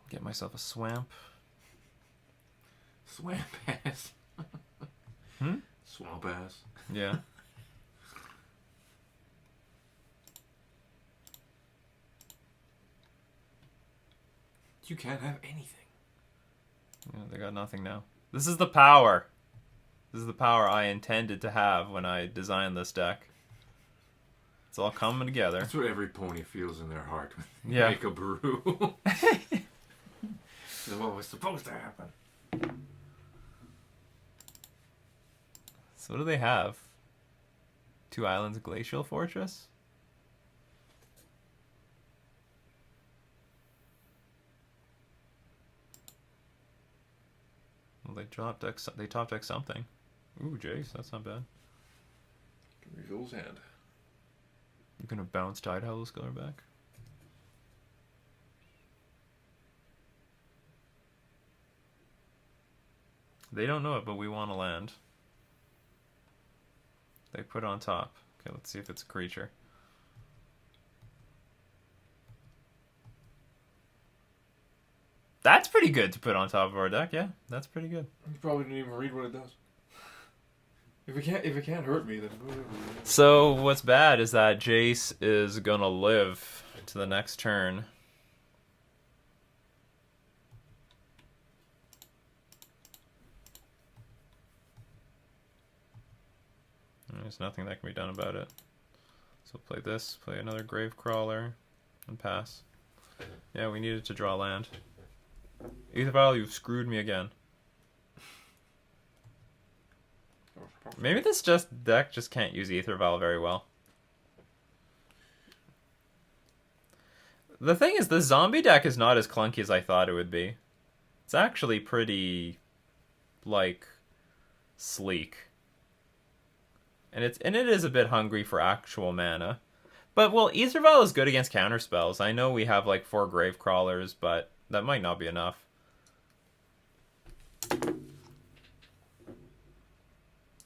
Speaker 1: Get myself a swamp.
Speaker 2: Swamp ass. Swamp ass.
Speaker 1: Yeah.
Speaker 2: You can't have anything.
Speaker 1: Yeah, they got nothing now. This is the power. This is the power I intended to have when I designed this deck. It's all coming together.
Speaker 2: That's what every pony feels in their heart when they
Speaker 1: Yeah.
Speaker 2: make a brew. That's what was supposed to happen.
Speaker 1: So what do they have? 2 islands, Glacial Fortress? Well, they top deck something. Ooh, Jace, that's not bad.
Speaker 2: Reveal his hand.
Speaker 1: You're gonna bounce Tidehollow Sculler back? They don't know it, but we want to land. They put on top. Okay, let's see if it's a creature. That's pretty good to put on top of our deck, yeah. That's pretty good.
Speaker 2: You probably didn't even read what it does. If it can't hurt me, then whatever.
Speaker 1: So what's bad is that Jace is gonna live to the next turn. There's nothing that can be done about it. So play this, play another Gravecrawler, and pass. Yeah, we needed to draw land. Aether Vial, you've screwed me again. Maybe this deck just can't use Aether Vial very well. The thing is, the zombie deck is not as clunky as I thought it would be. It's actually pretty, like, sleek. And it is a bit hungry for actual mana. But, well, Aether Vial is good against counterspells. I know we have, like, 4 Gravecrawlers, but that might not be enough.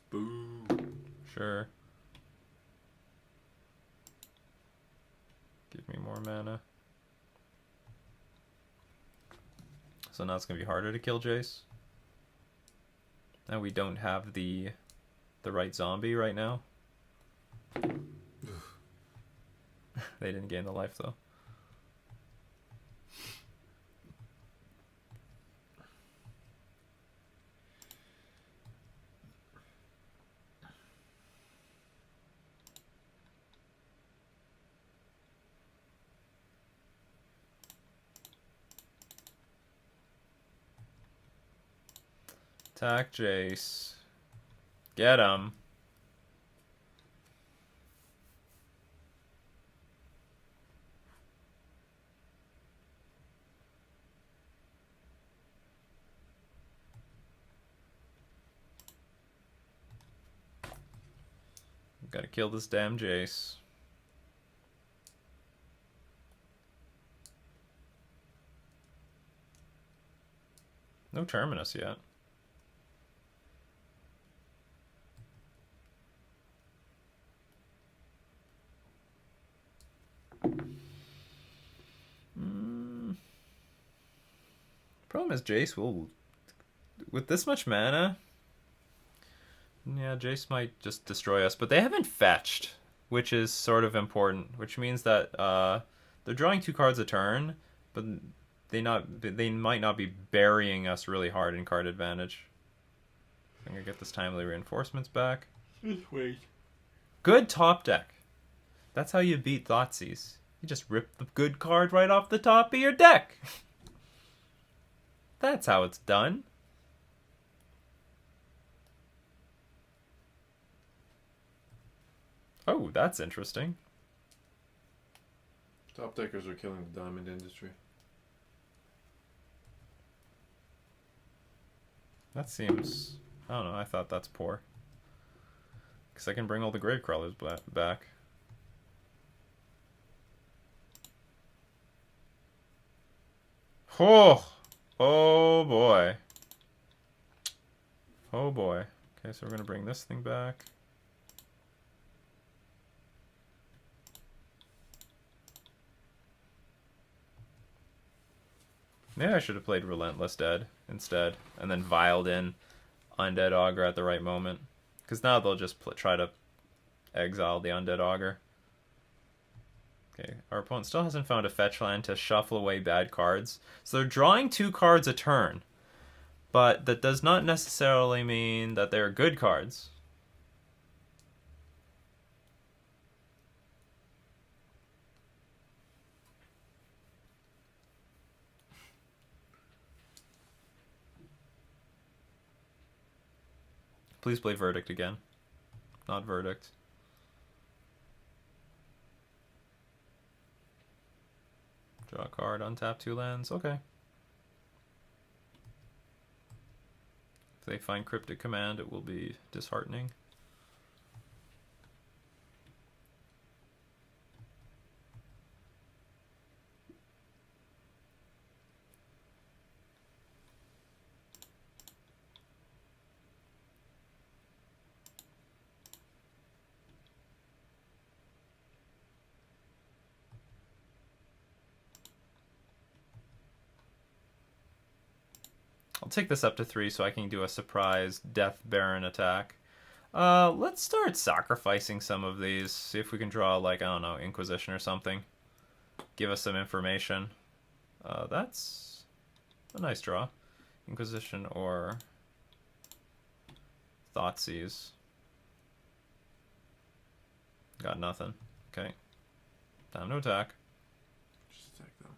Speaker 2: Boo.
Speaker 1: Sure. Give me more mana. So now it's going to be harder to kill Jace. Now we don't have the right zombie right now. They didn't gain the life though. Attack Jace. Get him. Gotta kill this damn Jace. No Terminus yet. Problem is Jace will... With this much mana... Yeah, Jace might just destroy us. But they haven't fetched, which is sort of important. Which means that they're drawing 2 cards a turn, but they might not be burying us really hard in card advantage. I'm going to get this Timely Reinforcements back.
Speaker 2: Just wait.
Speaker 1: Good top deck. That's how you beat Thoughtseize. You just rip the good card right off the top of your deck. That's how it's done. Oh, that's interesting.
Speaker 2: Top deckers are killing the diamond industry.
Speaker 1: That seems... I don't know, I thought that's poor. Because I can bring all the Gravecrawlers back. Oh! Oh boy. Oh boy. Okay, so we're going to bring this thing back. Maybe I should have played Relentless Dead instead, and then viled in Undead Augur at the right moment. Because now they'll just try to exile the Undead Augur. Okay, our opponent still hasn't found a fetch land to shuffle away bad cards. So they're drawing 2 cards a turn. But that does not necessarily mean that they're good cards. Please play Verdict again. Not Verdict. Draw a card, untap 2 lands. Okay. If they find Cryptic Command, it will be disheartening. I'll take this up to 3 so I can do a surprise Death Baron attack. Let's start sacrificing some of these. See if we can draw, like, I don't know, Inquisition or something. Give us some information. That's a nice draw. Inquisition or Thoughtseize. Got nothing. Okay. Time to attack.
Speaker 2: Just attack them.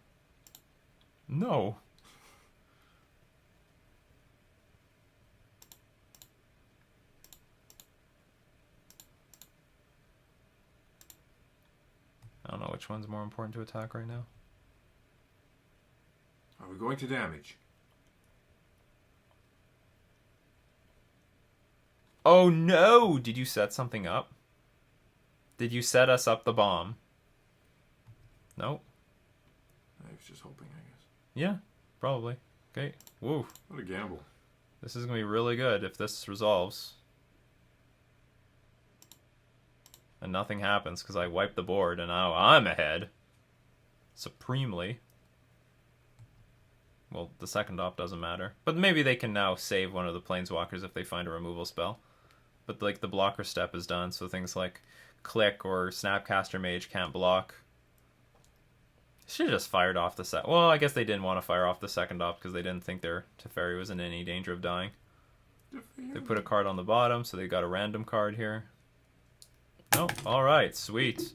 Speaker 1: No. I don't know which one's more important to attack right now.
Speaker 2: Are we going to damage?
Speaker 1: Oh no! Did you set something up? Did you set us up the bomb? Nope.
Speaker 2: I was just hoping, I guess.
Speaker 1: Yeah, probably. Okay. Woo.
Speaker 2: What a gamble.
Speaker 1: This is going to be really good if this resolves. And nothing happens because I wiped the board and now I'm ahead. Supremely. Well, the second op doesn't matter. But maybe they can now save one of the Planeswalkers if they find a removal spell. But like the blocker step is done, so things like Click or Snapcaster Mage can't block. Should have just fired off the second. Well, I guess they didn't want to fire off the second op because they didn't think their Teferi was in any danger of dying. They put a card on the bottom, so they got a random card here. Oh, alright, sweet.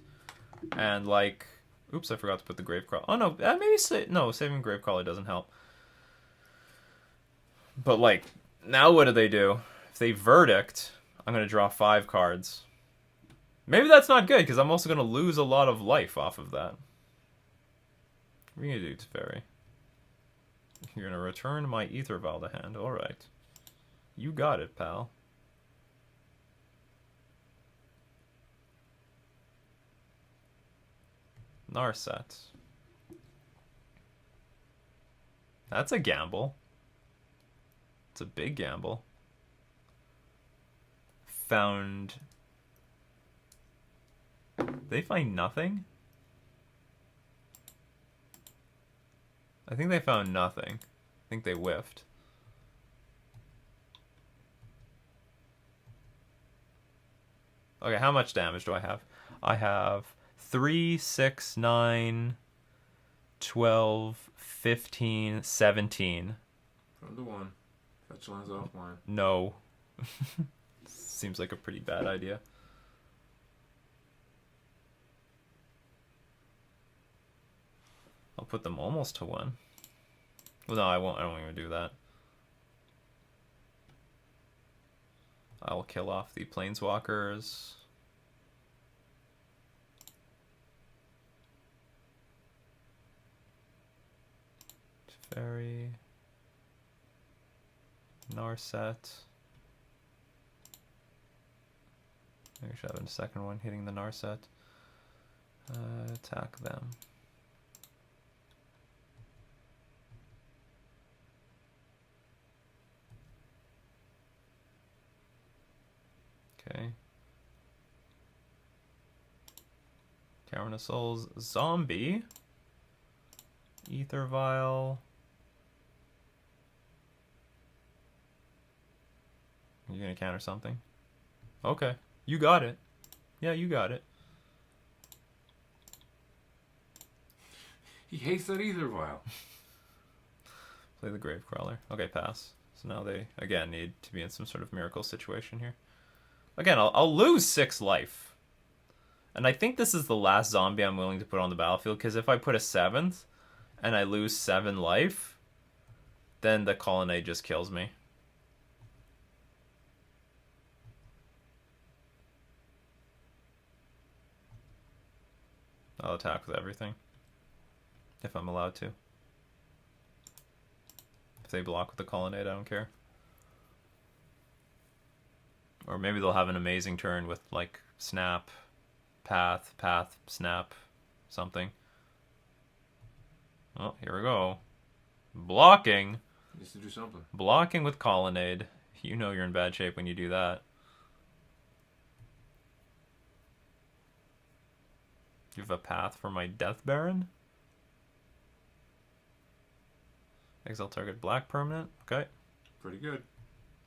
Speaker 1: And like, oops, I forgot to put the Gravecrawler. Oh no, maybe saving Gravecrawler doesn't help. But like, now what do? If they Verdict, I'm going to draw 5 cards. Maybe that's not good, because I'm also going to lose a lot of life off of that. What are you going to do, Teferi? You're going to return my Ether Vial to hand. Alright. You got it, pal. Narset. That's a gamble. It's a big gamble. Found... They find nothing? I think they found nothing. I think they whiffed. Okay, how much damage do I have? I have 3, 6, 9, 12, 15, 17.
Speaker 2: From the 1. Fetch lands offline.
Speaker 1: No. Seems like a pretty bad idea. I'll put them almost to 1. Well, no, I won't. I don't even do that. I'll kill off the planeswalkers. Teferi. Narset. Maybe we should have a second one hitting the Narset. Attack them. Okay. Carrion of Souls, Zombie. Ether Vial. You gonna counter something? Okay. You got it. Yeah, you got it.
Speaker 2: He hates that Ether Vial.
Speaker 1: Play the Gravecrawler. Okay, pass. So now they, again, need to be in some sort of miracle situation here. Again, I'll lose 6 life. And I think this is the last zombie I'm willing to put on the battlefield, because if I put a 7th and I lose 7 life, then the Colonnade just kills me. I'll attack with everything. If I'm allowed to. If they block with the Colonnade, I don't care. Or maybe they'll have an amazing turn with, like, snap, path, snap, something. Oh, here we go. Blocking.
Speaker 2: Needs to do something.
Speaker 1: Blocking with Colonnade. You know you're in bad shape when you do that. You have a path for my Death Baron? Exile target black permanent. Okay.
Speaker 2: Pretty good.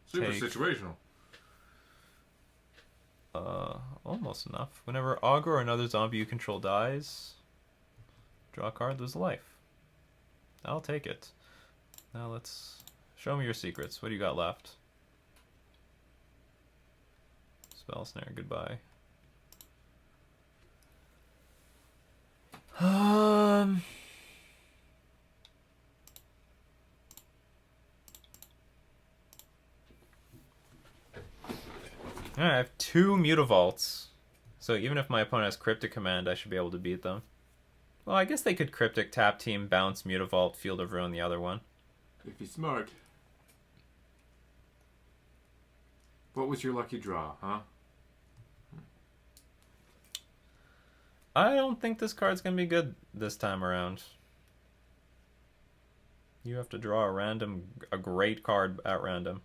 Speaker 2: Super situational.
Speaker 1: Almost enough. Whenever Augur or another zombie you control dies, draw a card, lose a life. I'll take it. Now let's show me your secrets. What do you got left? Spell Snare, goodbye. Alright, I have 2 Mutavaults. So even if my opponent has Cryptic Command, I should be able to beat them. Well, I guess they could Cryptic, tap team, bounce, Mutavault, Field of Ruin the other one.
Speaker 2: If he's smart. What was your lucky draw, huh?
Speaker 1: I don't think this card's going to be good this time around. You have to draw a great card at random.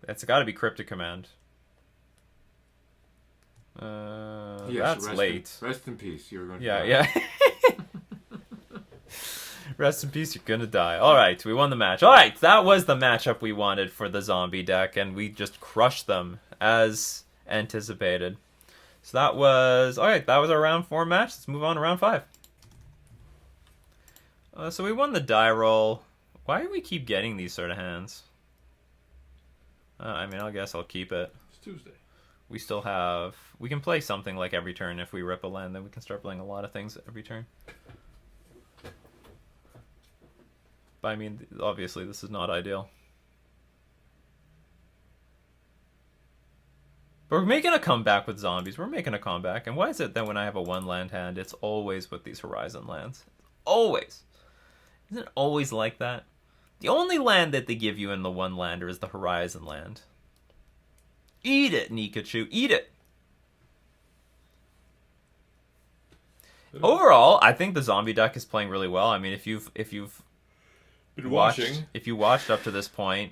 Speaker 1: It's got to be Cryptic Command.
Speaker 2: Yes,
Speaker 1: that's late.
Speaker 2: Rest in peace. You were going to
Speaker 1: die.
Speaker 2: Yeah.
Speaker 1: Rest in peace, you're gonna die. Alright, we won the match. Alright, that was the matchup we wanted for the zombie deck, and we just crushed them as anticipated. So that was... Alright, that was our round 4 match. Let's move on to round 5. So we won the die roll. Why do we keep getting these sort of hands? I mean, I guess I'll keep it.
Speaker 2: It's Tuesday.
Speaker 1: We still have... We can play something like every turn. If we rip a land, then we can start playing a lot of things every turn. But I mean, obviously this is not ideal. But we're making a comeback with zombies. We're making a comeback. And why is it that when I have a 1-land hand, it's always with these Horizon lands? Always. Isn't it always like that? The only land that they give you in the 1-lander is the Horizon land. Eat it, Nikachu. Eat it. Overall, I think the zombie deck is playing really well. I mean, if you've
Speaker 2: been watching,
Speaker 1: if you watched up to this point,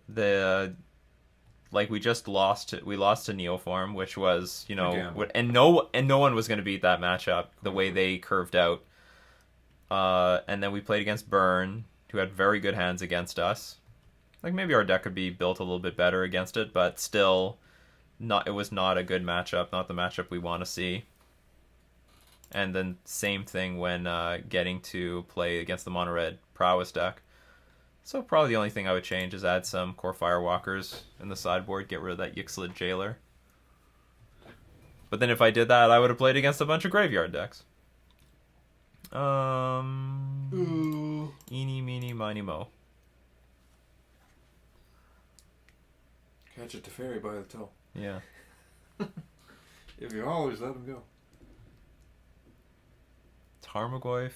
Speaker 1: we just lost. We lost to Neoform, which was, you know, and no one was going to beat that matchup the way they curved out. And then we played against Burn, who had very good hands against us. Like, maybe our deck could be built a little bit better against it, but still, it was not a good matchup, not the matchup we want to see. And then same thing when getting to play against the mono-red Prowess deck. So probably the only thing I would change is add some core Firewalkers in the sideboard, get rid of that Yixlid Jailer. But then if I did that, I would have played against a bunch of graveyard decks. Eeny, meeny, miny, mo.
Speaker 2: Catch a Teferi by the toe.
Speaker 1: Yeah.
Speaker 2: If you always let him go.
Speaker 1: Tarmogoyf.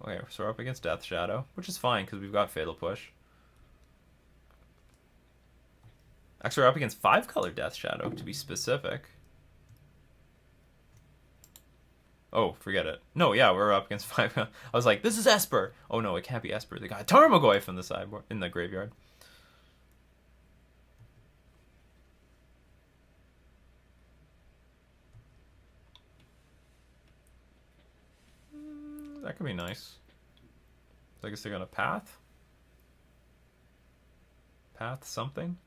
Speaker 1: Okay, so we're up against Death Shadow, which is fine because we've got Fatal Push. Actually, we're up against 5-color Death Shadow, to be specific. Oh, forget it. No, yeah, we're up against 5. I was like, this is Esper. Oh no, it can't be Esper. They got Tarmogoyf in the sideboard, in the graveyard. That could be nice. So I guess they're gonna path? Path something?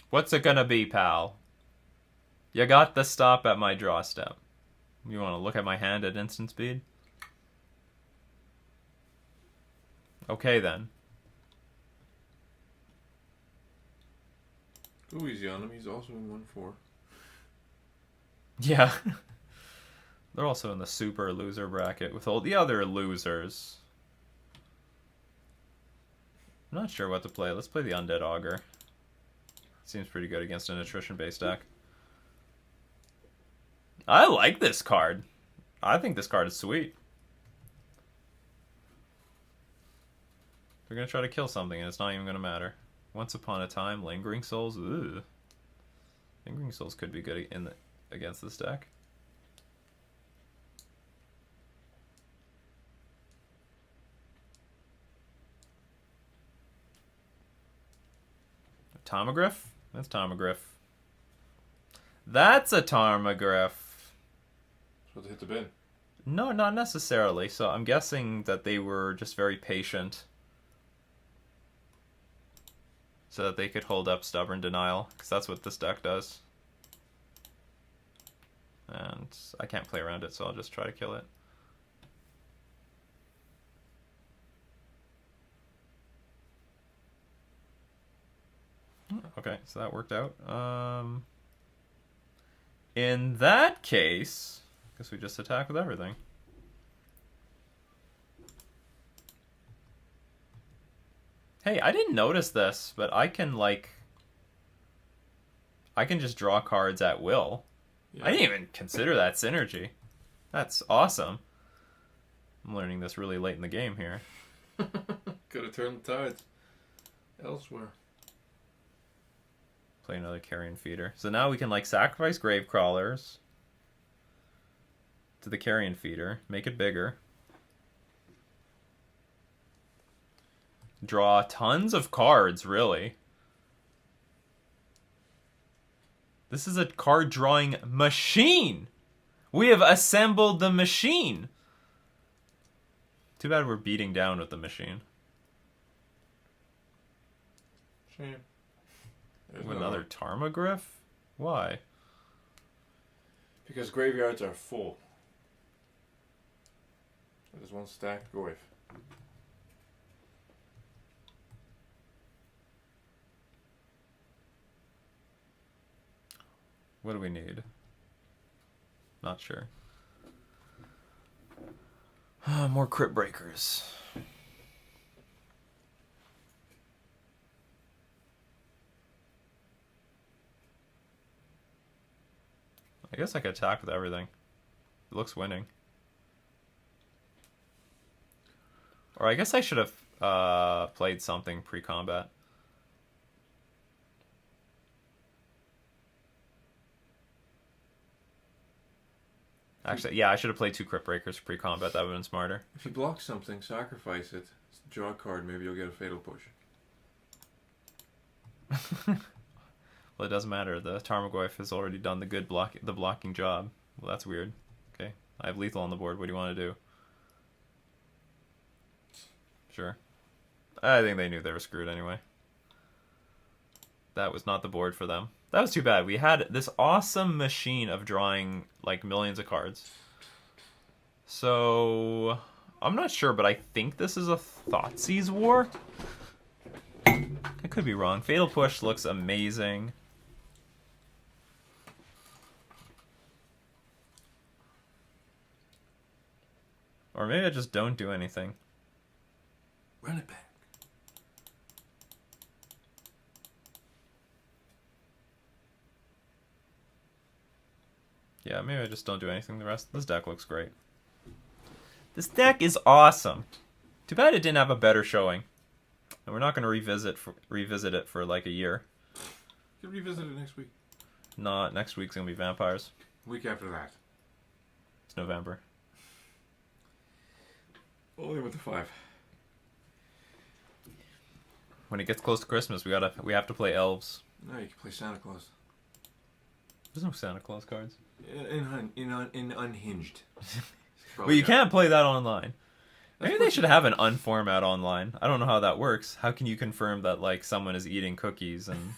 Speaker 1: What's it gonna be, pal? You got the stop at my draw step. You wanna look at my hand at instant speed? Okay then.
Speaker 2: Go easy on him, he's also in 1-4.
Speaker 1: Yeah. They're also in the super loser bracket with all the other losers. I'm not sure what to play. Let's play the Undead Augur. Seems pretty good against an attrition-based deck. I like this card. I think this card is sweet. They're going to try to kill something, and it's not even going to matter. Once Upon a Time, Lingering Souls. Ugh. Lingering Souls could be good against this deck. Tarmogoyf? That's Tarmogoyf. That's a Tarmogoyf.
Speaker 2: Supposed to hit the bin.
Speaker 1: No, not necessarily. So I'm guessing that they were just very patient so that they could hold up Stubborn Denial, because that's what this deck does. And I can't play around it, so I'll just try to kill it. Okay, so that worked out. In that case, I guess we just attack with everything. Hey, I didn't notice this, but I can just draw cards at will. Yeah. I didn't even consider that synergy. That's awesome. I'm learning this really late in the game here.
Speaker 2: Could have turned the tides elsewhere.
Speaker 1: Play another Carrion Feeder. So now we can sacrifice Gravecrawlers to the Carrion Feeder, make it bigger. Draw tons of cards, really. This is a card drawing machine. We have assembled the machine. Too bad we're beating down with the machine.
Speaker 2: Shame.
Speaker 1: With another Tarmogoyf? Why?
Speaker 2: Because graveyards are full. There's one stacked Goyf.
Speaker 1: What do we need? Not sure. More Crypt Breakers. I guess I could attack with everything. It looks winning. Or I guess I should have played something pre-combat. Actually, yeah, I should have played 2 Crypt Breakers pre-combat. That would have been smarter.
Speaker 2: If you block something, sacrifice it. Draw a card, maybe you'll get a Fatal Push.
Speaker 1: Well, it doesn't matter. The Tarmogoyf has already done the blocking job. Well, that's weird. Okay, I have lethal on the board. What do you want to do? Sure. I think they knew they were screwed anyway. That was not the board for them. That was too bad. We had this awesome machine of drawing like millions of cards. So I'm not sure, but I think this is a Thoughtseize war. I could be wrong. Fatal Push looks amazing. Or maybe I just don't do anything.
Speaker 2: Run it back.
Speaker 1: Yeah, maybe I just don't do anything. The rest of this deck looks great. This deck is awesome. Too bad it didn't have a better showing. And we're not going to revisit it for like a year.
Speaker 2: You can revisit it next week.
Speaker 1: Not next week's going to be Vampires.
Speaker 2: Week after that.
Speaker 1: It's November.
Speaker 2: Only with the 5.
Speaker 1: When it gets close to Christmas, we have to play Elves.
Speaker 2: No, you can play Santa Claus.
Speaker 1: There's no Santa Claus cards.
Speaker 2: In Unhinged.
Speaker 1: Well, you can't play that online. Maybe they should have an unformat online. I don't know how that works. How can you confirm that like someone is eating cookies and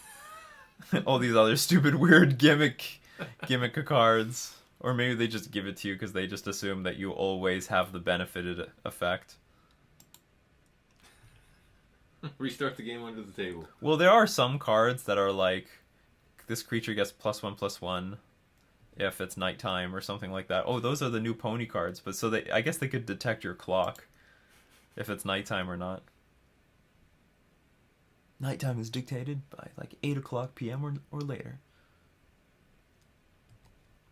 Speaker 1: all these other stupid weird gimmick cards? Or maybe they just give it to you because they just assume that you always have the benefited effect.
Speaker 2: Restart the game under the table.
Speaker 1: Well, there are some cards that are like, this creature gets +1/+1 if it's nighttime or something like that. Oh, those are the new pony cards. But so I guess they could detect your clock if it's nighttime or not. Nighttime is dictated by like 8 o'clock p.m. or later.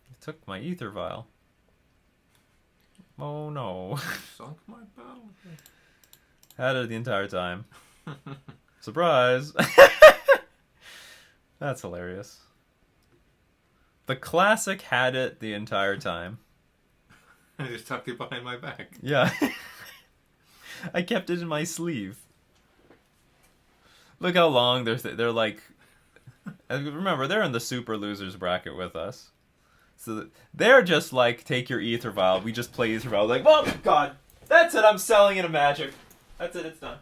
Speaker 1: It took my ether vial. Oh no.
Speaker 2: Sunk my battle.
Speaker 1: Had it the entire time. Surprise! That's hilarious. The classic had it the entire time.
Speaker 2: I just tucked it behind my back.
Speaker 1: Yeah. I kept it in my sleeve. Look how long they're like... Remember, they're in the super losers bracket with us. So they're just like, take your ether vial. We just play ether vial. Like, oh god, that's it, I'm selling it a Magic. That's it, it's done.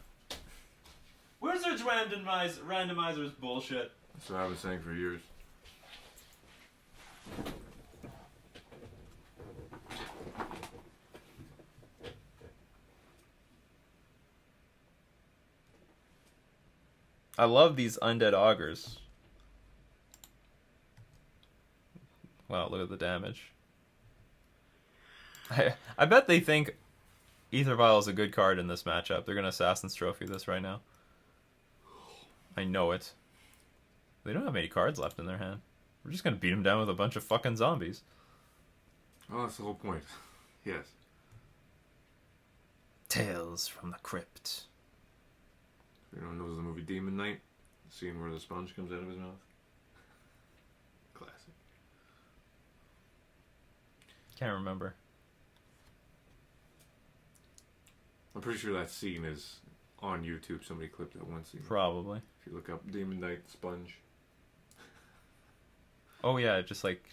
Speaker 1: Wizards randomizers bullshit.
Speaker 2: That's what I've been saying for years.
Speaker 1: I love these Undead Augurs. Wow, look at the damage. I bet they think Ether Vial is a good card in this matchup. They're going to Assassin's Trophy this right now. I know it. They don't have any cards left in their hand. We're just going to beat them down with a bunch of fucking zombies.
Speaker 2: Oh, that's the whole point. Yes.
Speaker 1: Tales from the Crypt.
Speaker 2: Everyone knows the movie Demon Knight? The scene where the sponge comes out of his mouth? Classic.
Speaker 1: Can't remember.
Speaker 2: I'm pretty sure that scene is on YouTube. Somebody clipped that one scene.
Speaker 1: Probably.
Speaker 2: If you look up Demon Knight sponge.
Speaker 1: Oh yeah, just like...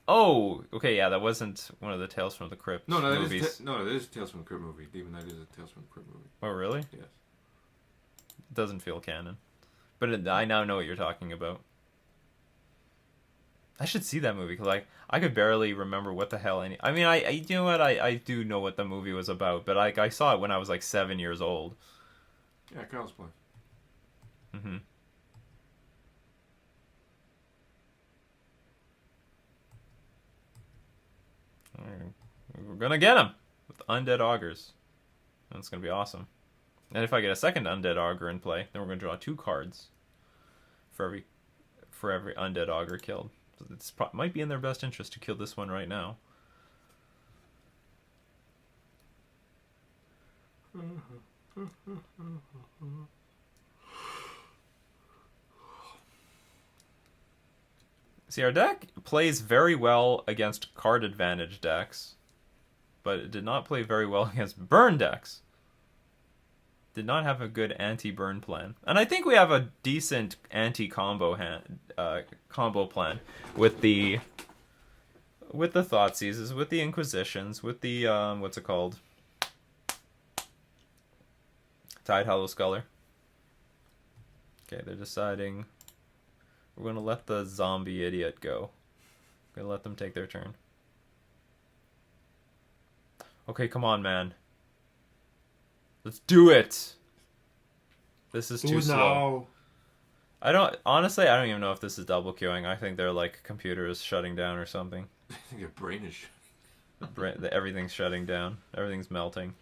Speaker 1: Oh, okay, yeah, that wasn't one of the Tales from the Crypt movies.
Speaker 2: That is a Tales from the Crypt movie. Demon Knight is a Tales from the Crypt movie.
Speaker 1: Oh, really?
Speaker 2: Yes.
Speaker 1: It doesn't feel canon. But I now know what you're talking about. I should see that movie, because I could barely remember what the hell I mean, you know what, I do know what the movie was about, but I saw it when I was like 7 years old.
Speaker 2: Yeah, Kyle's playing.
Speaker 1: Mm-hmm. We're gonna get him with Undead Augurs. That's gonna be awesome. And if I get a second Undead Augur in play, then we're gonna draw 2 cards for every Undead Augur killed. So it might be in their best interest to kill this one right now. See, our deck plays very well against card advantage decks, but it did not play very well against burn decks. did not have a good anti-burn plan, and I think we have a decent anti-combo combo plan with the Thoughtseizes, with the Inquisitions, with the what's it called? Tidehollow Sculler. Okay, they're deciding we're gonna let the zombie idiot go. We're gonna let them take their turn. Okay, come on, man. Let's do it. This is too slow. I don't even know if this is double queuing. I think they're like computers shutting down or something.
Speaker 2: I think your brain is.
Speaker 1: Everything's shutting down. Everything's melting.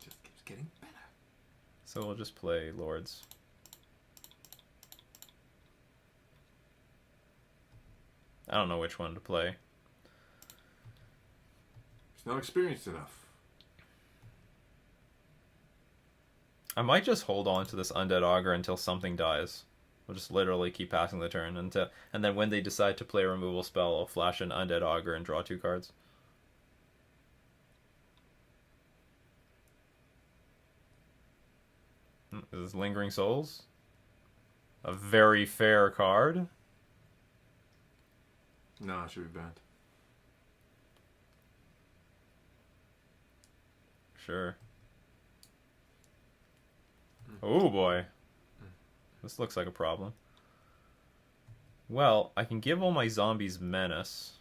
Speaker 2: Just keeps getting better.
Speaker 1: So we'll just play Lords. I don't know which one to play.
Speaker 2: He's not experienced enough.
Speaker 1: I might just hold on to this Undead Augur until something dies. We'll just literally keep passing the turn and then when they decide to play a removal spell, I'll flash an Undead Augur and draw 2 cards. Is this Lingering Souls? A very fair card.
Speaker 2: No, it should be banned.
Speaker 1: Sure. Oh boy. This looks like a problem. Well, I can give all my Zombies Menace.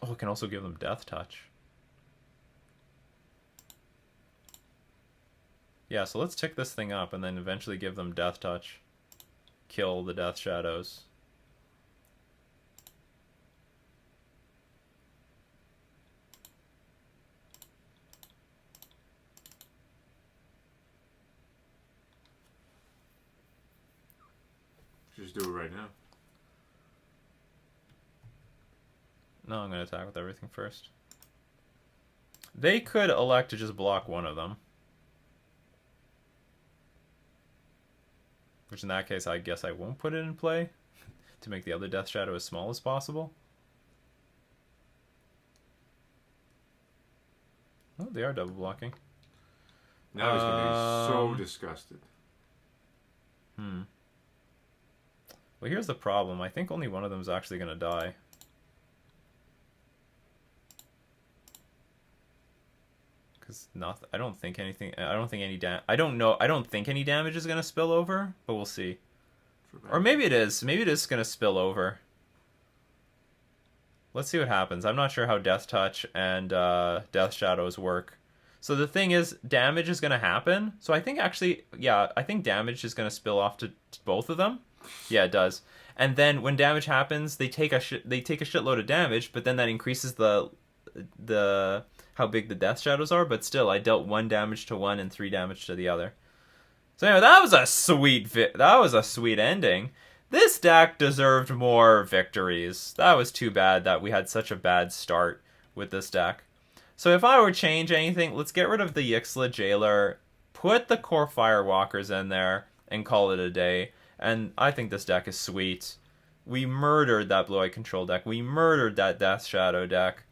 Speaker 1: Oh, I can also give them Death Touch. Yeah, so let's tick this thing up and then eventually give them Death Touch. Kill the Death Shadows.
Speaker 2: Just do it right now.
Speaker 1: No, I'm going to attack with everything first. They could elect to just block one of them. Which in that case, I guess I won't put it in play to make the other Death Shadow as small as possible. Oh, they are double blocking.
Speaker 2: Now he's going to be so disgusted.
Speaker 1: Well, here's the problem. I think only one of them is actually going to die. Because I don't think anything. I don't think any I don't know. I don't think any damage is going to spill over, but we'll see. Or maybe it is. Maybe it is going to spill over. Let's see what happens. I'm not sure how Death Touch and Death Shadows work. So the thing is, damage is going to happen. So I think actually, yeah, I think damage is going to spill off to both of them. Yeah, it does. And then when damage happens, they take a shitload of damage, but then that increases the how big the Death Shadows are. But still, I dealt 1 damage to one and 3 damage to the other. So anyway, that was a sweet ending. This deck deserved more victories. That was too bad that we had such a bad start with this deck. So if I were to change anything, let's get rid of the Yixla Jailer, put the Core Firewalkers in there, and call it a day. And I think this deck is sweet. We murdered that Blue-Eye Control deck. We murdered that Death Shadow deck.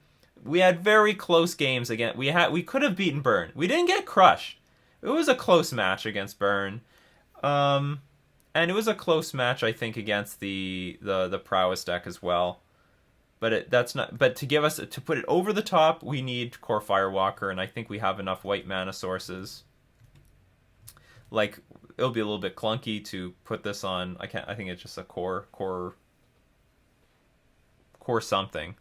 Speaker 1: We had very close games again. We could have beaten Burn. We didn't get crushed. It was a close match against Burn. And it was a close match, I think, against the Prowess deck as well. But But to put it over the top, we need Core Firewalker, and I think we have enough white mana sources. Like, it'll be a little bit clunky to put this on. I think it's just a core something.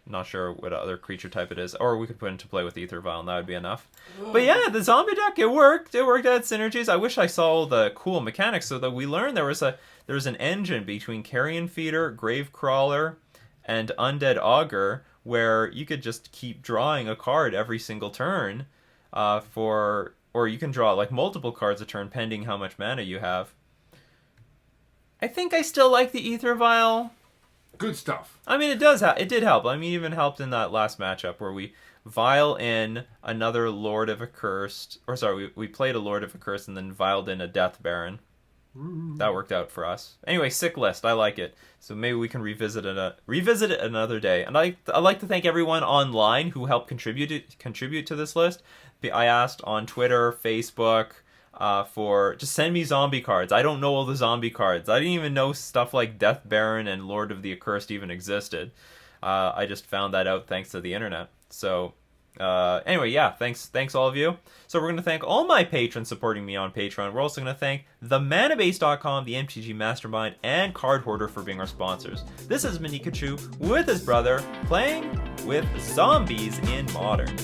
Speaker 1: Not sure what other creature type it is. Or we could put into play with Aether Vial, and that would be enough. But yeah, the zombie deck, it worked. It worked at synergies. I wish I saw the cool mechanics so that we learned there was an engine between Carrion Feeder, Gravecrawler, and Undead Augur, where you could just keep drawing a card every single turn, or you can draw like multiple cards a turn, pending how much mana you have. I think I still like the Aether Vial.
Speaker 2: Good stuff.
Speaker 1: I mean, it did help. I mean, it even helped in that last matchup where we vial in another Lord of Accursed, or sorry, we played a Lord of Accursed and then vialed in a Death Baron. That worked out for us. Anyway, sick list. I like it. So maybe we can revisit it another day. And I'd like to thank everyone online who helped contribute to this list. I asked on Twitter, Facebook, for just send me zombie cards. I don't know all the zombie cards. I didn't even know stuff like Death Baron and Lord of the Accursed even existed. I just found that out thanks to the internet. So anyway, yeah, thanks all of you. So we're going to thank all my patrons supporting me on Patreon. We're also going to thank themanabase.com, the MTG Mastermind, and Card Hoarder for being our sponsors. This is Nikachu with his brother playing with Zombies in Modern.